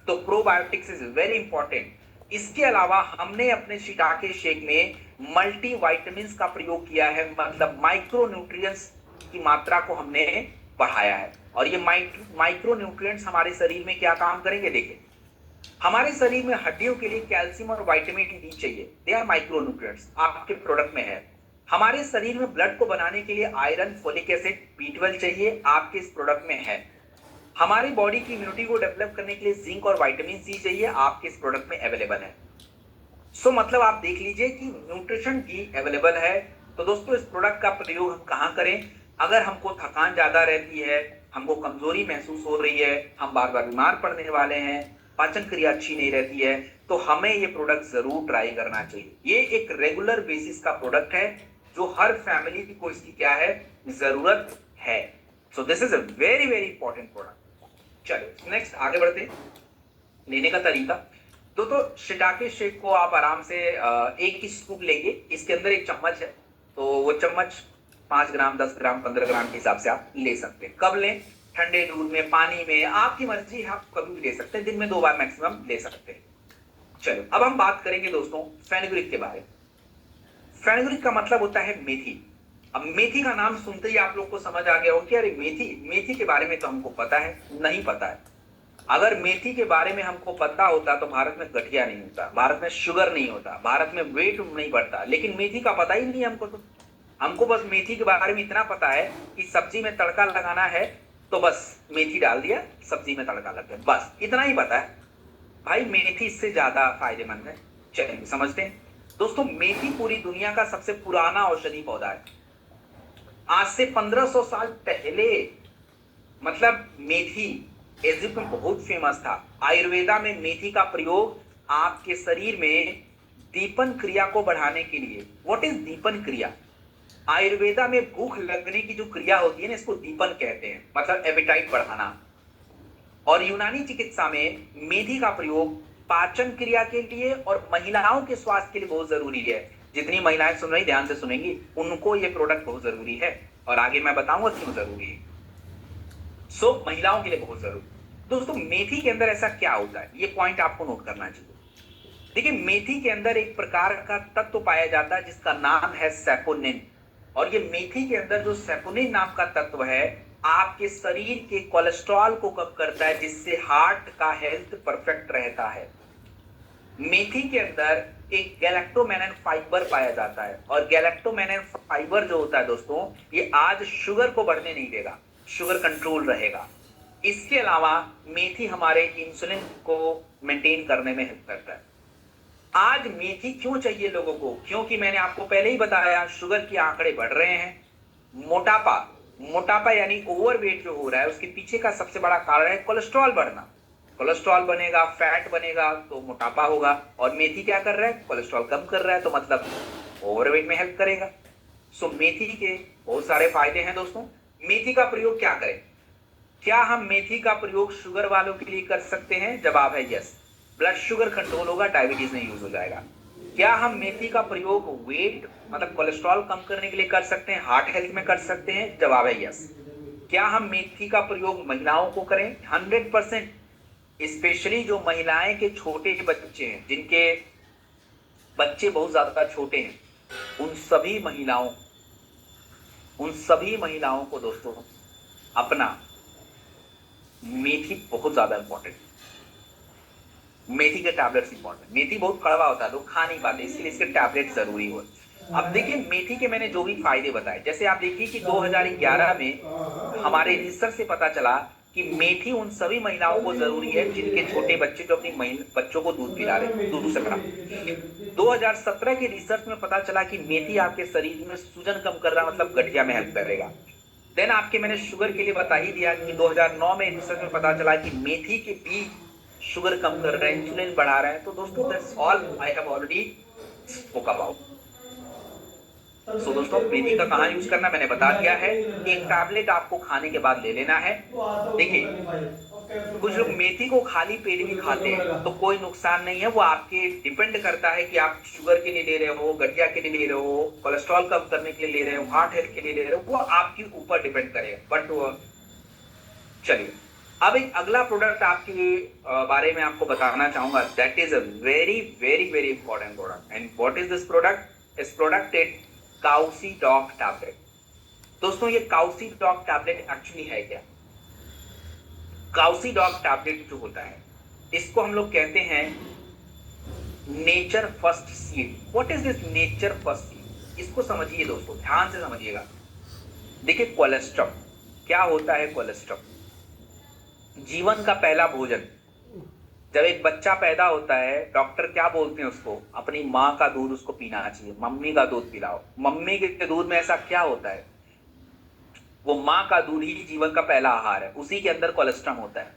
तो प्रोबायोटिक्स इज वेरी इंपॉर्टेंट। इसके अलावा हमने अपने शिटाके शेक में मल्टी वाइटामिन का प्रयोग किया है, मतलब माइक्रो न्यूट्रिएंट्स की मात्रा को हमने बढ़ाया है। और ये माइक्रो न्यूट्रिएंट्स हमारे शरीर में क्या काम करेंगे? देखिए, हमारे शरीर में हड्डियों के लिए कैल्शियम और विटामिन डी चाहिए, दे आर माइक्रो न्यूट्रिएंट्स, आपके प्रोडक्ट में है। हमारे शरीर में ब्लड को बनाने के लिए आयरन, फोलिक एसिड, B12 चाहिए, आपके इस प्रोडक्ट में है। हमारी बॉडी की इम्यूनिटी को डेवलप करने के लिए जिंक और विटामिन सी चाहिए, आपके इस प्रोडक्ट में अवेलेबल है। सो मतलब आप देख लीजिए कि न्यूट्रिशन की अवेलेबल है। तो दोस्तों इस प्रोडक्ट का प्रयोग हम कहाँ करें? अगर हमको थकान ज्यादा रहती है, हमको कमजोरी महसूस हो रही है, हम बार बार बीमार पड़ने वाले हैं, पाचन क्रिया अच्छी नहीं रहती है, तो हमें ये प्रोडक्ट जरूर ट्राई करना चाहिए। ये एक रेगुलर बेसिस का प्रोडक्ट है जो हर फैमिली को इसकी क्या है, जरूरत है। So this is a very very important product. चलो नेक्स्ट आगे बढ़ते हैं। लेने का तरीका, दोस्तों शिटाके शेक को आप आराम से एक ही स्कूप लेंगे, इसके अंदर एक चम्मच है, तो वो चम्मच 5 ग्राम, 10 ग्राम, 15 ग्राम के हिसाब से आप ले सकते हैं। कब लें? ठंडे दूध में, पानी में, आपकी मर्जी, आप कभी भी ले सकते हैं। दिन में 2 बार मैक्सिमम ले सकते हैं। चलो अब हम बात करेंगे दोस्तों फेनुग्रीक के बारे में। फेनुग्रीक का मतलब होता है मेथी। अब मेथी का नाम सुनते ही आप लोग को समझ आ गया हो कि अरे मेथी के बारे में तो हमको पता है। नहीं पता है। अगर मेथी के बारे में हमको पता होता तो भारत में गठिया नहीं होता, भारत में शुगर नहीं होता, भारत में वेट नहीं बढ़ता। लेकिन मेथी का पता ही नहीं हमको। तो हमको बस मेथी के बारे में इतना पता है कि सब्जी में तड़का लगाना है तो बस मेथी डाल दिया, सब्जी में तड़का लग गया, बस इतना ही पता है। भाई मेथी इससे ज्यादा फायदेमंद है। चलिए समझते हैं दोस्तों। मेथी पूरी दुनिया का सबसे पुराना औषधि पौधा है। आज से 1500 साल पहले मतलब मेथी इजिप्ट में बहुत फेमस था। आयुर्वेदा में मेथी का प्रयोग आपके शरीर में दीपन क्रिया को बढ़ाने के लिए। व्हाट इज दीपन क्रिया? आयुर्वेदा में भूख लगने की जो क्रिया होती है ना, इसको दीपन कहते हैं, मतलब एपेटाइट बढ़ाना। और यूनानी चिकित्सा में मेथी का प्रयोग पाचन क्रिया के लिए और महिलाओं के स्वास्थ्य के लिए बहुत जरूरी है। जितनी महिलाएं सुन रही ध्यान से सुनेंगी, उनको ये प्रोडक्ट बहुत जरूरी है और आगे मैं बताऊंगा क्यों जरूरी है। सो महिलाओं के लिए बहुत जरूरी। दोस्तों मेथी के अंदर ऐसा क्या होता है, ये पॉइंट आपको नोट करना चाहिए। देखिए मेथी के अंदर एक प्रकार का तत्व पाया जाता है जिसका नाम है सैपोनिन। और ये मेथी के अंदर जो सैपोनिन नाम का तत्व है आपके शरीर के कोलेस्ट्रॉल को कम करता है, जिससे हार्ट का हेल्थ परफेक्ट रहता है। मेथी के अंदर एक गैलेक्टोमेनिन फाइबर पाया जाता है और गैलेक्टोमेनिन फाइबर जो होता है दोस्तों, ये आज शुगर को बढ़ने नहीं देगा, शुगर कंट्रोल रहेगा। इसके अलावा मेथी हमारे इंसुलिन को मेंटेन करने में हेल्प करता है। आज मेथी क्यों चाहिए लोगों को? क्योंकि मैंने आपको पहले ही बताया शुगर के आंकड़े बढ़ रहे हैं। मोटापा यानी ओवरवेट जो हो रहा है उसके पीछे का सबसे बड़ा कारण है कोलेस्ट्रॉल बढ़ना। कोलेस्ट्रॉल बनेगा, फैट बनेगा तो मोटापा होगा। और मेथी क्या कर रहा है? कोलेस्ट्रॉल कम कर रहा है, तो मतलब ओवरवेट में हेल्प करेगा। सो मेथी के बहुत सारे फायदे हैं दोस्तों। मेथी का प्रयोग क्या करें? क्या हम मेथी का प्रयोग शुगर वालों के लिए कर सकते हैं? जवाब है यस। ब्लड शुगर कंट्रोल होगा, डायबिटीज नहीं यूज हो जाएगा। क्या हम मेथी का प्रयोग वेट मतलब कोलेस्ट्रॉल कम करने के लिए कर सकते हैं, हार्ट हेल्थ में कर सकते हैं? जवाब है यस। क्या हम मेथी का प्रयोग महिलाओं को करें? 100%। स्पेशली जो महिलाएं के छोटे बच्चे हैं, जिनके बच्चे बहुत ज्यादा छोटे हैं, उन सभी महिलाओं को दोस्तों अपना मेथी बहुत ज्यादा इंपॉर्टेंट है। मेथी के टैबलेट्स इंपॉर्टेंट। मेथी बहुत कड़वा होता है, लोग खा नहीं पाते, इसलिए इसके टैबलेट जरूरी हो। अब देखिए मेथी के मैंने जो भी फायदे बताए, जैसे आप देखिए कि 2011 में हमारे रिसर्च से पता चला कि मेथी उन सभी महिलाओं को जरूरी है जिनके छोटे बच्चे जो अपनी बच्चों को दूध पिला रहे। दूसरा 2017 के रिसर्च में पता चला कि मेथी आपके शरीर में सूजन कम कर रहा, मतलब गठिया में हेल्प करेगा। देन आपके मैंने शुगर के लिए बता ही दिया कि 2009 में रिसर्च में पता चला कि मेथी के बीज शुगर कम कर रहे हैं, इंसुलिन बढ़ा रहे हैं। तो दोस्तों that's all I have already spoke about. So दोस्तों मेथी का कहाँ यूज करना मैंने बता दिया है। एक टैबलेट आपको खाने के बाद ले लेना है। देखिए कुछ लोग मेथी को खाली पेट भी खाते हैं तो कोई नुकसान नहीं है, वो आपके डिपेंड करता है कि आप शुगर के लिए ले रहे हो, गठिया के लिए ले रहे हो, कोलेस्ट्रॉल कम करने के लिए ले रहे हो, हार्ट हेल्थ के लिए ले रहे हो, वो आपके ऊपर डिपेंड करेगा। बट चलिए अब एक अगला प्रोडक्ट आपके बारे में आपको बताना चाहूंगा। That is a very very very important product. And what is this product? इस प्रोडक्ट इज काउसीडॉक टैबलेट। दोस्तों ये काउसीडॉक टैबलेट एक्चुअली है क्या? काउसीडॉक टैबलेट जो होता है इसको हम लोग कहते हैं nature first seed. What is this nature first seed? इसको समझिए दोस्तों, ध्यान से समझिएगा। देखिए कोलेस्ट्रॉल क्या होता है? कोलेस्ट्रॉल जीवन का पहला भोजन। जब एक बच्चा पैदा होता है डॉक्टर क्या बोलते हैं उसको? अपनी माँ का दूध उसको पीना चाहिए, मम्मी का दूध पिलाओ। मम्मी के दूध में ऐसा क्या होता है? वो माँ का दूध ही जीवन का पहला आहार है, उसी के अंदर कोलेस्ट्रॉल होता है।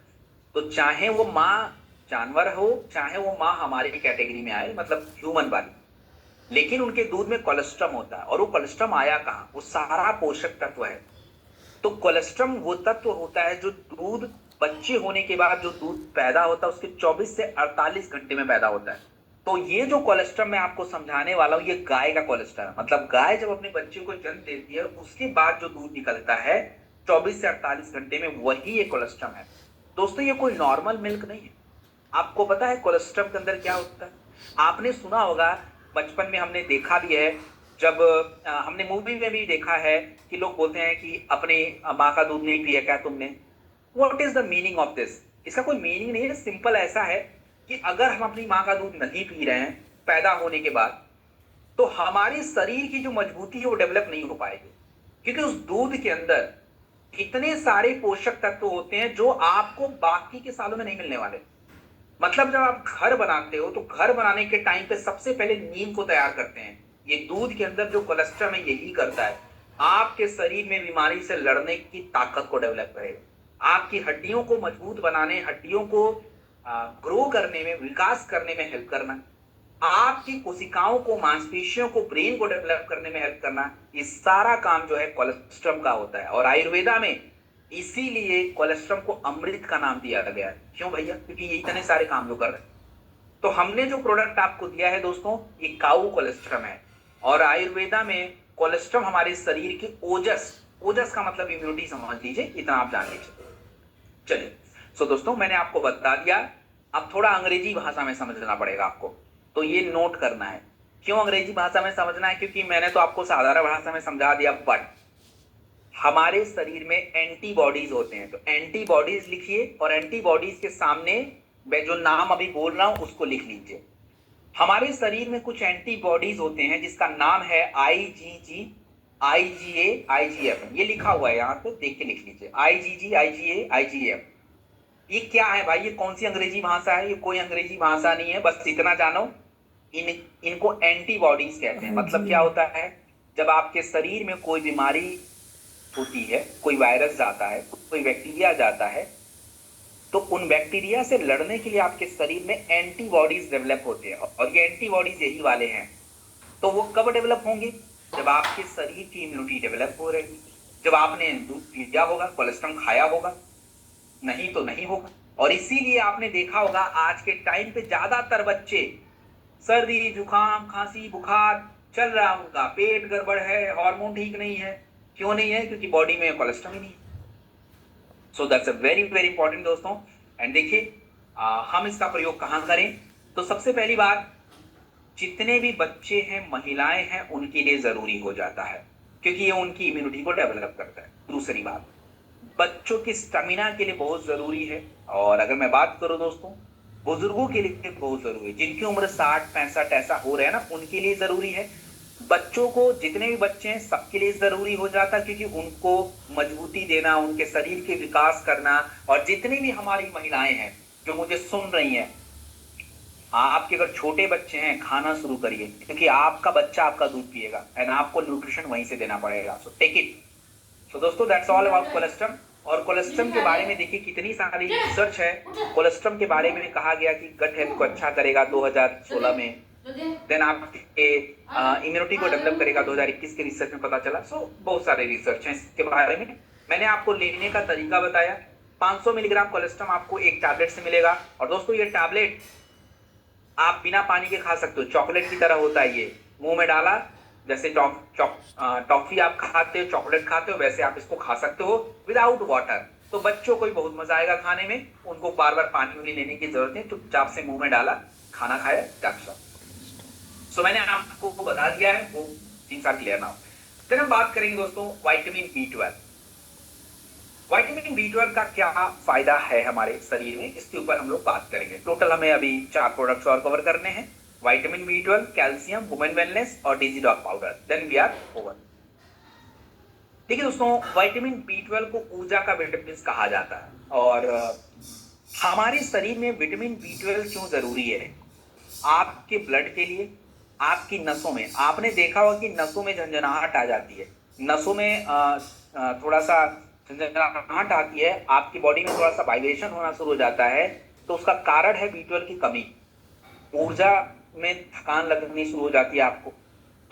तो चाहे वो माँ जानवर हो, चाहे वो माँ हमारी कैटेगरी में आए, मतलब ह्यूमन वाली, लेकिन उनके दूध में कोलेस्ट्रॉल होता है। और वो कोलेस्ट्रॉल आया कहाँ? वो सारा पोषक तत्व है। तो कोलेस्ट्रॉल वो तत्व होता है जो दूध बच्चे होने के बाद जो दूध पैदा होता है उसके 24 से 48 घंटे में पैदा होता है। तो ये जो कोलेस्ट्रम मैं आपको समझाने वाला हूँ, ये गाय का कोलेस्ट्रम है। मतलब गाय जब अपने बच्चे को जन्म देती है उसके बाद जो दूध निकलता है 24 से 48 घंटे में, वही ये कोलेस्ट्रम है। दोस्तों ये कोई नॉर्मल मिल्क नहीं है। आपको पता है कोलेस्ट्रम के अंदर क्या होता है? आपने सुना होगा, बचपन में हमने देखा भी है, जब हमने मूवी में भी देखा है कि लोग बोलते हैं कि अपने माँ का दूध नहीं पिया क्या तुमने? What is the meaning of this? इसका कोई मीनिंग नहीं है, सिंपल ऐसा है कि अगर हम अपनी माँ का दूध नहीं पी रहे हैं पैदा होने के बाद, तो हमारे शरीर की जो मजबूती है वो डेवलप नहीं हो पाएगी, क्योंकि उस दूध के अंदर इतने सारे पोषक तत्व होते हैं जो आपको बाकी के सालों में नहीं मिलने वाले। मतलब जब आप घर बनाते हो तो घर बनाने के टाइम पे सबसे पहले नींव को तैयार करते हैं। ये दूध के अंदर जो कोलेस्ट्रॉल है यही करता है, आपके शरीर में बीमारी से लड़ने की ताकत को डेवलप करेगा, आपकी हड्डियों को मजबूत बनाने, हड्डियों को ग्रो करने में, विकास करने में हेल्प करना, आपकी कोशिकाओं को, मांसपेशियों को, ब्रेन को डेवलप करने में हेल्प करना, ये सारा काम जो है कोलेस्ट्रॉल का होता है। और आयुर्वेदा में इसीलिए कोलेस्ट्रॉल को अमृत का नाम दिया गया है। क्यों भैया? क्योंकि ये इतने सारे काम जो कर रहे हैं। तो हमने जो प्रोडक्ट आपको दिया है दोस्तों, ये काऊ कोलेस्ट्रॉल है। और आयुर्वेदा में कोलेस्ट्रॉल हमारे शरीर की ओजस, ओजस का मतलब इम्यूनिटी समझ लीजिए, इतना आप जान लीजिए। चलिए, सो दोस्तों मैंने आपको बता दिया, अब थोड़ा अंग्रेजी भाषा में समझना पड़ेगा आपको, तो ये नोट करना है। क्यों अंग्रेजी भाषा में समझना है? क्योंकि मैंने तो आपको साधारण भाषा में समझा दिया, बट हमारे शरीर में एंटीबॉडीज होते हैं। तो एंटीबॉडीज लिखिए और एंटीबॉडीज के सामने मैं जो नाम अभी बोल रहा हूं उसको लिख लीजिए। हमारे शरीर में कुछ एंटीबॉडीज होते हैं जिसका नाम है IgG, IgA, IgF। ये लिखा हुआ है यहाँ पे, देख के लिख लीजिए, IgG, IgA, IgF। ये क्या है भाई? ये कौन सी अंग्रेजी भाषा है? ये कोई अंग्रेजी भाषा नहीं है, बस इतना जानो, इनको एंटीबॉडीज कहते हैं। मतलब क्या होता है, जब आपके शरीर में कोई बीमारी होती है, कोई वायरस जाता है, कोई बैक्टीरिया जाता है, तो उन बैक्टीरिया से लड़ने के लिए आपके शरीर में एंटीबॉडीज डेवलप होते हैं। और ये एंटीबॉडीज यही वाले हैं। तो वो कब डेवलप होंगे? जब आपके शरीर की इम्यूनिटी डेवलप हो रही, जब आपने दूध पिया होगा, कोलेस्ट्रॉल खाया होगा, नहीं तो नहीं होगा। और इसीलिए आपने देखा होगा आज के टाइम पे ज्यादातर बच्चे सर्दी, जुकाम, खांसी, बुखार चल रहा है, उनका पेट गड़बड़ है, हार्मोन ठीक नहीं है। क्यों नहीं है? क्योंकि बॉडी में कोलेस्ट्रॉल ही नहीं है। सो that's a very very important दोस्तों। एंड देखिए हम इसका प्रयोग कहां करें? तो सबसे पहली बात, जितने भी बच्चे हैं, महिलाएं हैं, उनके लिए जरूरी हो जाता है, क्योंकि ये उनकी इम्यूनिटी को डेवलप करता है। दूसरी बात, बच्चों की स्टेमिना के लिए बहुत जरूरी है। और अगर मैं बात करूं दोस्तों, बुजुर्गों के लिए बहुत जरूरी है, जिनकी उम्र 60-65 ऐसा हो रहा है ना, उनके लिए जरूरी है। बच्चों को, जितने भी बच्चे हैं सबके लिए जरूरी हो जाता है, क्योंकि उनको मजबूती देना, उनके शरीर के विकास करना। और जितनी भी हमारी महिलाएं हैं जो मुझे सुन रही हैं, आपके अगर छोटे बच्चे हैं, खाना शुरू करिए, क्योंकि आपका बच्चा आपका दूध पिएगा एंड आपको न्यूट्रिशन वहीं से देना पड़ेगा। So take it. सो दोस्तों दैट्स ऑल अबाउट कोलेस्ट्रॉल। और कोलेस्ट्रॉल के बारे में देखिए कितनी सारी रिसर्च है। कोलेस्ट्रॉल के बारे में कहा गया कि गट हेल्थ को अच्छा करेगा 2016 में, देन आपके इम्यूनिटी को डेवलप करेगा 2021 के रिसर्च में पता चला। सो बहुत सारे रिसर्च हैं इसके बारे में। मैंने आपको लेने का तरीका बताया। 500 मिलीग्राम कोलेस्ट्रॉल आपको एक टैबलेट से मिलेगा। और दोस्तों ये टैबलेट आप बिना पानी के खा सकते हो, चॉकलेट की तरह होता है ये। मुंह में डाला, जैसे टॉफी आप खाते हो, चॉकलेट खाते हो, वैसे आप इसको खा सकते हो विदाउट वाटर। तो बच्चों को भी बहुत मजा आएगा खाने में, उनको बार बार पानी उनी लेने की जरूरत नहीं, चुपचाप से मुंह में डाला, खाना खाया, जाकर। सो मैंने आपको बता दिया है, वो 3 साल क्लियर ना हो। फिर हम बात करेंगे दोस्तों विटामिन B12। विटामिन B12 का क्या फायदा है हमारे शरीर में, इसके ऊपर हम लोग बात करेंगे। टोटल हमें अभी 4 प्रोडक्ट्स और कवर करने हैं, vitamin B12, calcium, women wellness और डिजी dog powder, then we are over. देखिए दोस्तों, विटामिन B12 को ऊर्जा का विटामिन कहा जाता है। और हमारे शरीर में विटामिन B12 क्यों जरूरी है? आपके ब्लड के लिए, आपकी नसों में, आपने देखा होगा कि नसों में झंझनाहट आ जाती है, नसों में थोड़ा सा झंझनाहट आती है, आपकी बॉडी में थोड़ा सा वाइब्रेशन होना शुरू हो जाता है, तो उसका कारण है B12 की कमी। ऊर्जा में थकान लगनी शुरू हो जाती है आपको।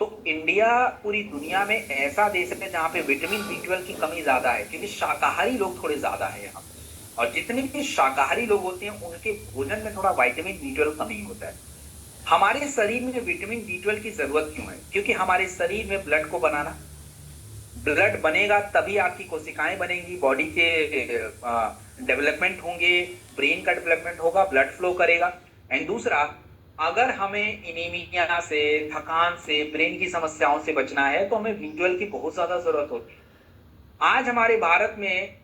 तो इंडिया पूरी दुनिया में ऐसा देश है जहाँ पे विटामिन B12 की कमी ज्यादा है, क्योंकि शाकाहारी लोग थोड़े ज्यादा है यहाँ। और जितने भी शाकाहारी लोग होते हैं उनके भोजन में थोड़ा विटामिन B12 कमी होता है। हमारे शरीर में विटामिन बी 12 की जरूरत क्यों है? क्योंकि हमारे शरीर में ब्लड को बनाना, ब्लड बनेगा तभी आपकी कोशिकाएं बनेंगी, बॉडी के डेवलपमेंट होंगे, ब्रेन का डेवलपमेंट होगा, ब्लड फ्लो करेगा। एंड दूसरा, अगर हमें इनीमिया से, थकान से, ब्रेन की समस्याओं से बचना है तो हमें बी 12 की बहुत ज्यादा जरूरत होती है। आज हमारे भारत में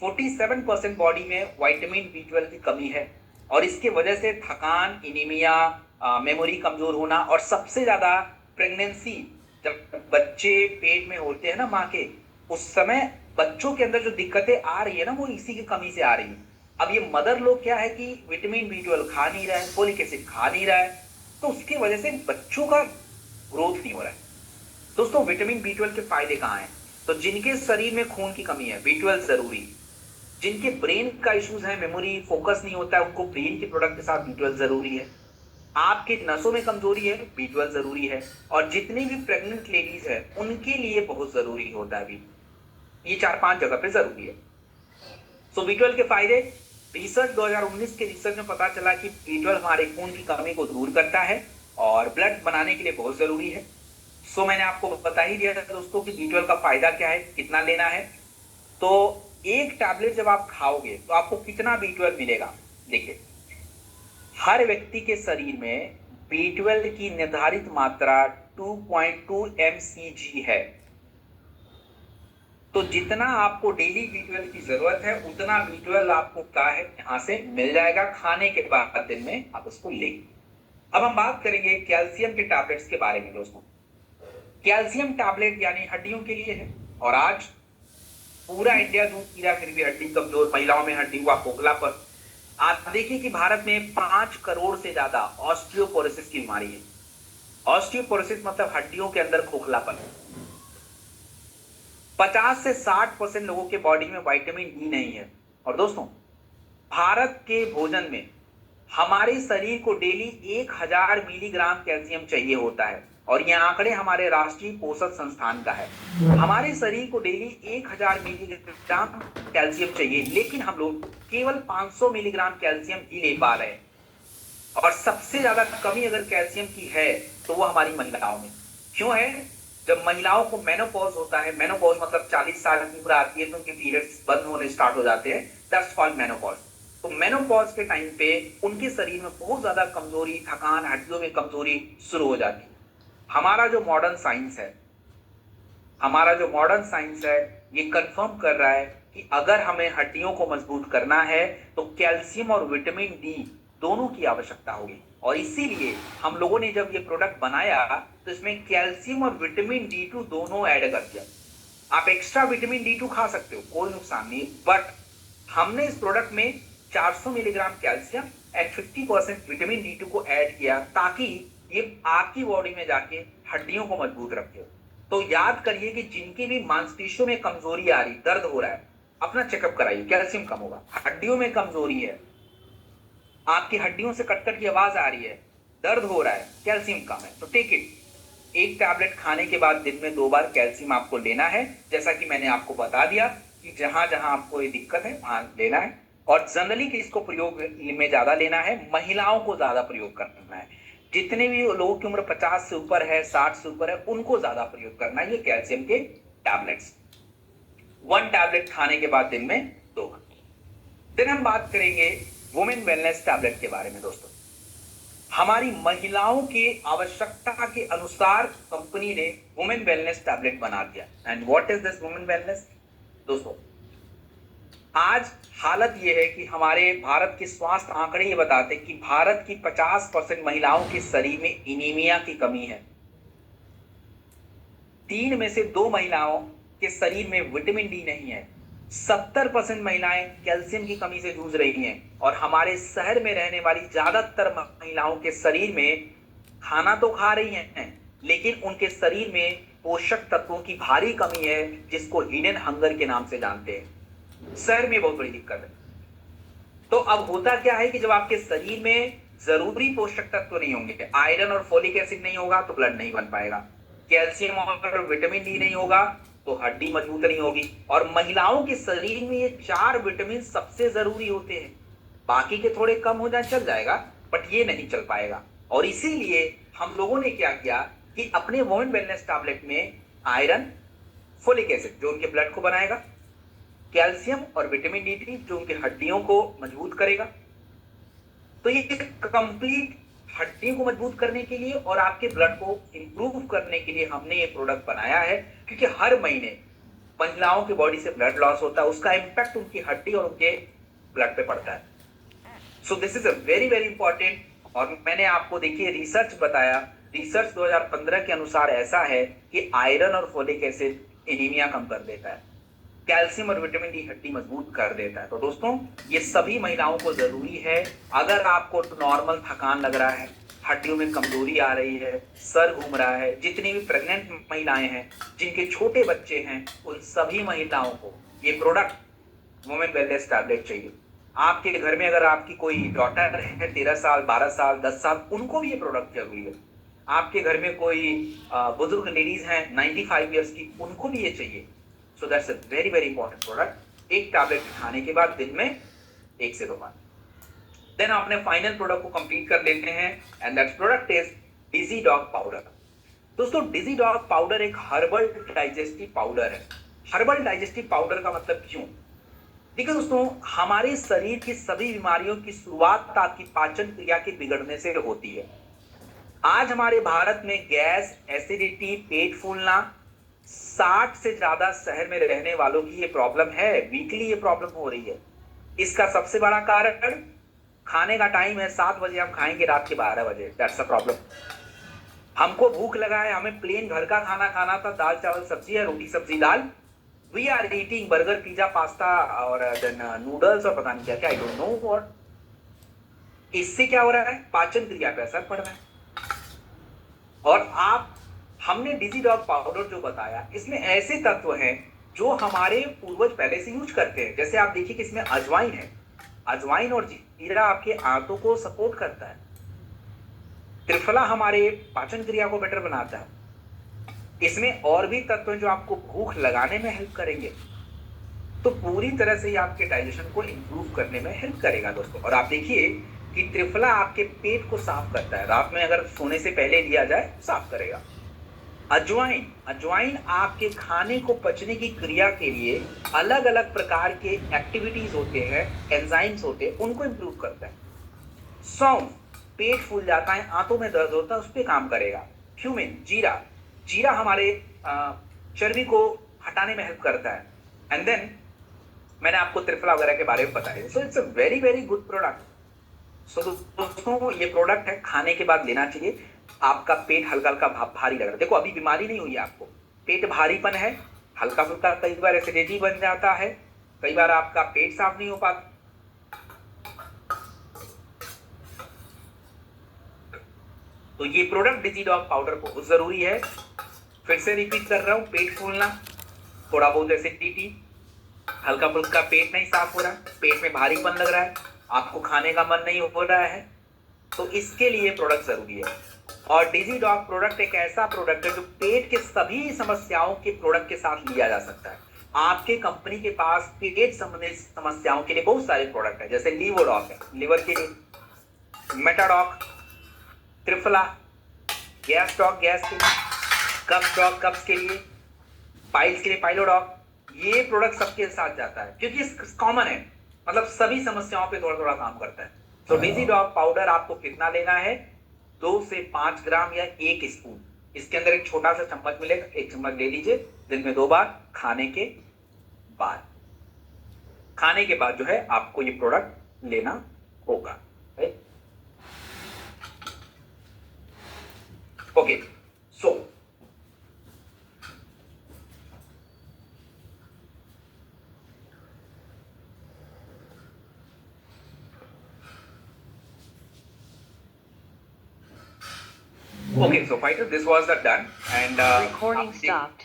47% बॉडी में विटामिन बी 12 की कमी है, और इसके वजह से थकान, इनीमिया, मेमोरी कमजोर होना, और सबसे ज्यादा प्रेगनेंसी, जब बच्चे पेट में होते हैं ना माँ के, उस समय बच्चों के अंदर जो दिक्कतें आ रही है ना, वो इसी की कमी से आ रही है। अब ये मदर लोग क्या है कि विटामिन बी 12 खा नहीं रहा है, फोलिक एसिड खा नहीं रहा है, तो उसकी वजह से बच्चों का ग्रोथ नहीं हो रहा है। दोस्तों, विटामिन बी 12 के फायदे कहाँ हैं? तो जिनके शरीर में खून की कमी है, बी 12 जरूरी। जिनके ब्रेन का इश्यूज है, मेमोरी, फोकस नहीं होता है, उनको ब्रेन के प्रोडक्ट के साथ बी 12 जरूरी है। आपके नसों में कमजोरी है, बी 12 जरूरी है। और जितनी भी प्रेग्नेंट लेडीज है उनके लिए बहुत जरूरी होता है बी, ये 4-5 जगह पे जरूरी है। सो बी 12 के फायदे, रिसर्च 2019 के रिसर्च में पता चला कि बी 12 हमारे खून की कमी को दूर करता है और ब्लड बनाने के लिए बहुत जरूरी है। सो मैंने आपको बता ही दिया था दोस्तों कि बी 12 का फायदा क्या है, कितना लेना है। तो एक टैबलेट जब आप खाओगे तो आपको कितना बी 12 मिलेगा? देखिए, हर व्यक्ति के शरीर में बी 12 की निर्धारित मात्रा 2.2 mcg है। तो जितना आपको डेली बी 12 की जरूरत है उतना बी 12 आपको क्या है, यहां से मिल जाएगा। खाने के बाद दिन में आप उसको लेंगे। अब हम बात करेंगे कैल्शियम के टैबलेट्स के बारे में। दोस्तों, कैल्शियम टैबलेट यानी हड्डियों के लिए है, और आज पूरा इंडिया दूध पी रहा, फिर भी हड्डी कमजोर, महिलाओं में हड्डी हुआ खोखलापन। आप देखिए कि भारत में 5 करोड़ से ज्यादा ऑस्टियोपोरोसिस की बीमारी है। ऑस्टियोपोरोसिस मतलब हड्डियों के अंदर खोखलापन। 50 से 60% लोगों के बॉडी में विटामिन डी नहीं है। और दोस्तों, भारत के भोजन में हमारे शरीर को डेली 1000 मिलीग्राम कैल्शियम चाहिए होता है, और ये आंकड़े हमारे राष्ट्रीय पोषण संस्थान का है। हमारे शरीर को डेली 1000 मिलीग्राम कैल्शियम चाहिए, लेकिन हम लोग केवल 500 मिलीग्राम कैल्शियम ही ले पा रहे हैं। और सबसे ज्यादा कमी अगर कैल्शियम की है तो वो हमारी महिलाओं में। क्यों है? जब महिलाओं को मेनोपॉज होता है, मेनोपॉज मतलब 40 साल की उम्र आती है तो उनके पीरियड्स बंद होने स्टार्ट हो जाते हैं, दैट्स कॉल्ड मेनोपॉज। तो मेनोपॉज के टाइम पे उनके शरीर में बहुत ज्यादा कमजोरी, थकान, हड्डियों में कमजोरी शुरू हो जाती है। हमारा जो मॉडर्न साइंस है, ये कंफर्म कर रहा है कि अगर हमें हड्डियों को मजबूत करना है तो कैल्शियम और विटामिन डी दोनों की आवश्यकता होगी। और इसीलिए हम लोगों ने जब ये प्रोडक्ट बनाया तो इसमें कैल्शियम और विटामिन D2 दोनों ऐड कर दिया। आप एक्स्ट्रा विटामिन D2 खा सकते हो, कोई नुकसान नहीं, बट हमने इस प्रोडक्ट में 400 milligram calcium and 50% vitamin D2 को ऐड किया, ताकि ये आपकी बॉडी में जाके हड्डियों को मजबूत रखे। तो याद करिए कि जिनकी भी मांसपेशियों में कमजोरी आ रही, दर्द हो रहा है, अपना चेकअप कराइए, कैल्शियम कम होगा। हड्डियों में कमजोरी है, आपकी हड्डियों से कट कट की आवाज आ रही है, दर्द हो रहा है, कैल्शियम कम है, तो टेक इट। एक टैबलेट खाने के बाद दिन में 2 बार कैल्शियम आपको लेना है, जैसा कि मैंने आपको बता दिया कि जहां जहां आपको ये दिक्कत है वहां लेना है। और जनरली इसको प्रयोग में ज्यादा लेना है, महिलाओं को ज्यादा प्रयोग करना है। जितने भी लोगों की उम्र 50 से ऊपर है, 60 से ऊपर है, उनको ज्यादा प्रयोग करना है ये कैल्शियम के टैबलेट्स। 1 टैबलेट खाने के बाद दिन में 2 बार। दिन हम बात करेंगे वुमेन वेलनेस टैबलेट के बारे में। दोस्तों, हमारी महिलाओं के आवश्यकता के अनुसार कंपनी ने वुमेन वेलनेस टैबलेट बना दिया। And what is this women wellness? दोस्तों, आज हालत यह है कि हमारे भारत के स्वास्थ्य आंकड़े ये बताते हैं कि भारत की 50% महिलाओं के शरीर में इनीमिया की कमी है। 3 में से 2 महिलाओं के शरीर में विटामिन डी नहीं है। 70% महिलाएं कैल्शियम की कमी से जूझ रही हैं। और हमारे शहर में रहने वाली ज्यादातर महिलाओं के शरीर में खाना तो खा रही हैं, लेकिन उनके शरीर में पोषक तत्वों की भारी कमी है, जिसको हिडन हंगर के नाम से जानते हैं। शहर में बहुत बड़ी दिक्कत है। तो अब होता क्या है कि जब आपके शरीर में जरूरी पोषक तत्व नहीं होंगे, आयरन और फोलिक एसिड नहीं होगा तो ब्लड नहीं बन पाएगा, कैल्शियम और विटामिन डी नहीं होगा तो हड्डी मजबूत नहीं होगी। और महिलाओं के शरीर में ये 4 विटामिन सबसे जरूरी होते हैं। बाकी के थोड़े कम हो जाए चल जाएगा, बट ये नहीं चल पाएगा। और इसीलिए हम लोगों ने क्या किया कि अपने वुमेन वेलनेस टैबलेट में आयरन, फोलिक एसिड जो उनके ब्लड को बनाएगा, कैल्शियम और विटामिन डी3 जो उनकी हड्डियों को मजबूत करेगा। तो ये कंप्लीट हड्डियों को मजबूत करने के लिए और आपके ब्लड को इंप्रूव करने के लिए हमने ये प्रोडक्ट बनाया है, क्योंकि हर महीने महिलाओं की बॉडी से ब्लड लॉस होता है, उसका इंपैक्ट उनकी हड्डी और उनके ब्लड पे पड़ता है। So this is a very very important. और मैंने आपको देखिए रिसर्च बताया, रिसर्च 2015 के अनुसार ऐसा है कि आयरन और फोलिक एसिड एनीमिया कम कर देता है, कैल्शियम और विटामिन डी हड्डी मजबूत कर देता है। तो दोस्तों ये सभी महिलाओं को जरूरी है। अगर आपको नॉर्मल थकान लग रहा है, हड्डियों में कमजोरी आ रही है, सर घूम रहा है, जितनी भी प्रेग्नेंट महिलाएं हैं, जिनके छोटे बच्चे हैं, उन सभी महिलाओं को ये प्रोडक्ट वुमेन वेलनेस टैबलेट चाहिए। आपके घर में अगर आपकी कोई डॉटर है 13 साल, 12 साल, 10 साल, उनको भी ये प्रोडक्ट जरूरी है। आपके घर में कोई बुजुर्ग लेडीज हैं 95 ईयर्स की, उनको भी ये चाहिए। So that's a very very important product. एक टैबलेट खाने के बाद दिन में 1 से 2 बार। देन अपने फाइनल प्रोडक्ट को कंप्लीट कर लेते हैं, and that product is Digi dog powder. दोस्तों डिजी डॉग पाउडर एक हर्बल डाइजेस्टिव पाउडर है। हर्बल डाइजेस्टिव पाउडर का मतलब क्यों? देखिए दोस्तों, हमारे शरीर की सभी बीमारियों की शुरुआत आपकी पाचन क्रिया के बिगड़ने से होती है। आज हमारे भारत में गैस, एसिडिटी, पेट फूलना 60 से ज्यादा शहर में रहने वालों की ये प्रॉब्लम है। वीकली ये प्रॉब्लम हो रही है। इसका सबसे बड़ा कारण खाने का टाइम है, 7 बजे हम खाएंगे, रात के 12 बजे। That's a problem. हमको भूख लगा है, हमें प्लेन घर का खाना खाना था, दाल चावल सब्जी है, रोटी सब्जी दाल। We are eating burger, pizza, pasta और देन नूडल्स और पता नहीं क्या क्या, आई डोंट नो व्हाट। इससे क्या हो रहा है? पाचन क्रिया पे असर पड़ रहा है। और हमने डिजी डॉग पाउडर जो बताया, इसमें ऐसे तत्व हैं जो हमारे पूर्वज पहले से यूज करते हैं। जैसे आप देखिए कि इसमें अजवाइन है। अजवाइन और जीरा आपके आंतों को सपोर्ट करता है। त्रिफला हमारे पाचन क्रिया को बेटर बनाता है। इसमें और भी तत्व हैं जो आपको भूख लगाने में हेल्प करेंगे। तो पूरी तरह से ये आपके डाइजेशन को इंप्रूव करने में हेल्प करेगा दोस्तों। और आप देखिए कि त्रिफला आपके पेट को साफ करता है। रात में अगर सोने से पहले लिया जाए साफ करेगा। अजवाइन आपके खाने को पचने की क्रिया के लिए अलग अलग प्रकार के एक्टिविटीज होते हैं, एंजाइम्स होते हैं, उनको इंप्रूव करता है। सौंफ, पेट फूल जाता है, आंतों में दर्द होता है, उस पर काम करेगा। क्यूमिन, जीरा हमारे चर्बी को हटाने में हेल्प करता है। एंड देन मैंने आपको त्रिफला वगैरह के बारे में बताया। So it's a very very good product. So दोस्तों ये प्रोडक्ट है, खाने के बाद लेना चाहिए। आपका पेट हल्का हल्का भारी लग रहा है, देखो अभी बीमारी नहीं हुई है आपको, पेट भारीपन है, हल्का फुल्का, कई बार एसिडिटी बन जाता है, कई बार आपका पेट साफ नहीं हो पाता। तो ये प्रोडक्ट डिजी डॉग पाउडर बहुत जरूरी है। फिर से रिपीट कर रहा हूं, पेट फूलना, थोड़ा बहुत एसिडिटी, हल्का फुल्का पेट नहीं साफ हो रहा, पेट में भारीपन लग रहा है, आपको खाने का मन नहीं हो रहा है, तो इसके लिए प्रोडक्ट जरूरी है। और डिजी डॉग प्रोडक्ट एक ऐसा प्रोडक्ट है जो पेट के सभी समस्याओं के प्रोडक्ट के साथ लिया जा सकता है। आपके कंपनी के पास पेट संबंधित समस्याओं के लिए बहुत सारे प्रोडक्ट है, जैसे लीवोडॉक है लिवर के लिए, मेटाडॉक, त्रिफला, गैस डॉग गैस के लिए, कब्ज डॉग कब्ज के लिए, पाइल्स के लिए पाइलोडॉक। ये प्रोडक्ट सबके साथ जाता है क्योंकि कॉमन है, मतलब सभी समस्याओं पे थोड़ा थोड़ा काम करता है। तो डिजी डॉग पाउडर आपको कितना लेना है? 2 से 5 ग्राम या 1 स्पून। इसके अंदर एक छोटा सा चम्मच मिलेगा, 1 चम्मच ले लीजिए, दिन में 2 बार, खाने के बाद। खाने के बाद जो है आपको ये प्रोडक्ट लेना होगा। Okay, so fighter, this was the done and recording stopped.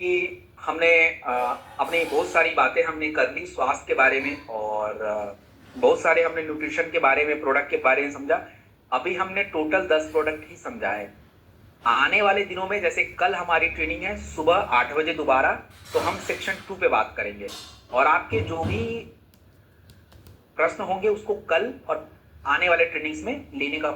कि हमने अपनी बहुत सारी बातें हमने कर ली स्वास्थ्य के बारे में, और बहुत सारे हमने न्यूट्रिशन के बारे में, प्रोडक्ट के बारे में समझा। अभी हमने टोटल 10 प्रोडक्ट ही समझा है। आने वाले दिनों में, जैसे कल हमारी ट्रेनिंग है सुबह 8 बजे दोबारा, तो हम सेक्शन 2 पे बात करेंगे। और आपके जो भी प्रश्न होंगे उसको कल और आने वाले ट्रेनिंग्स में लेने का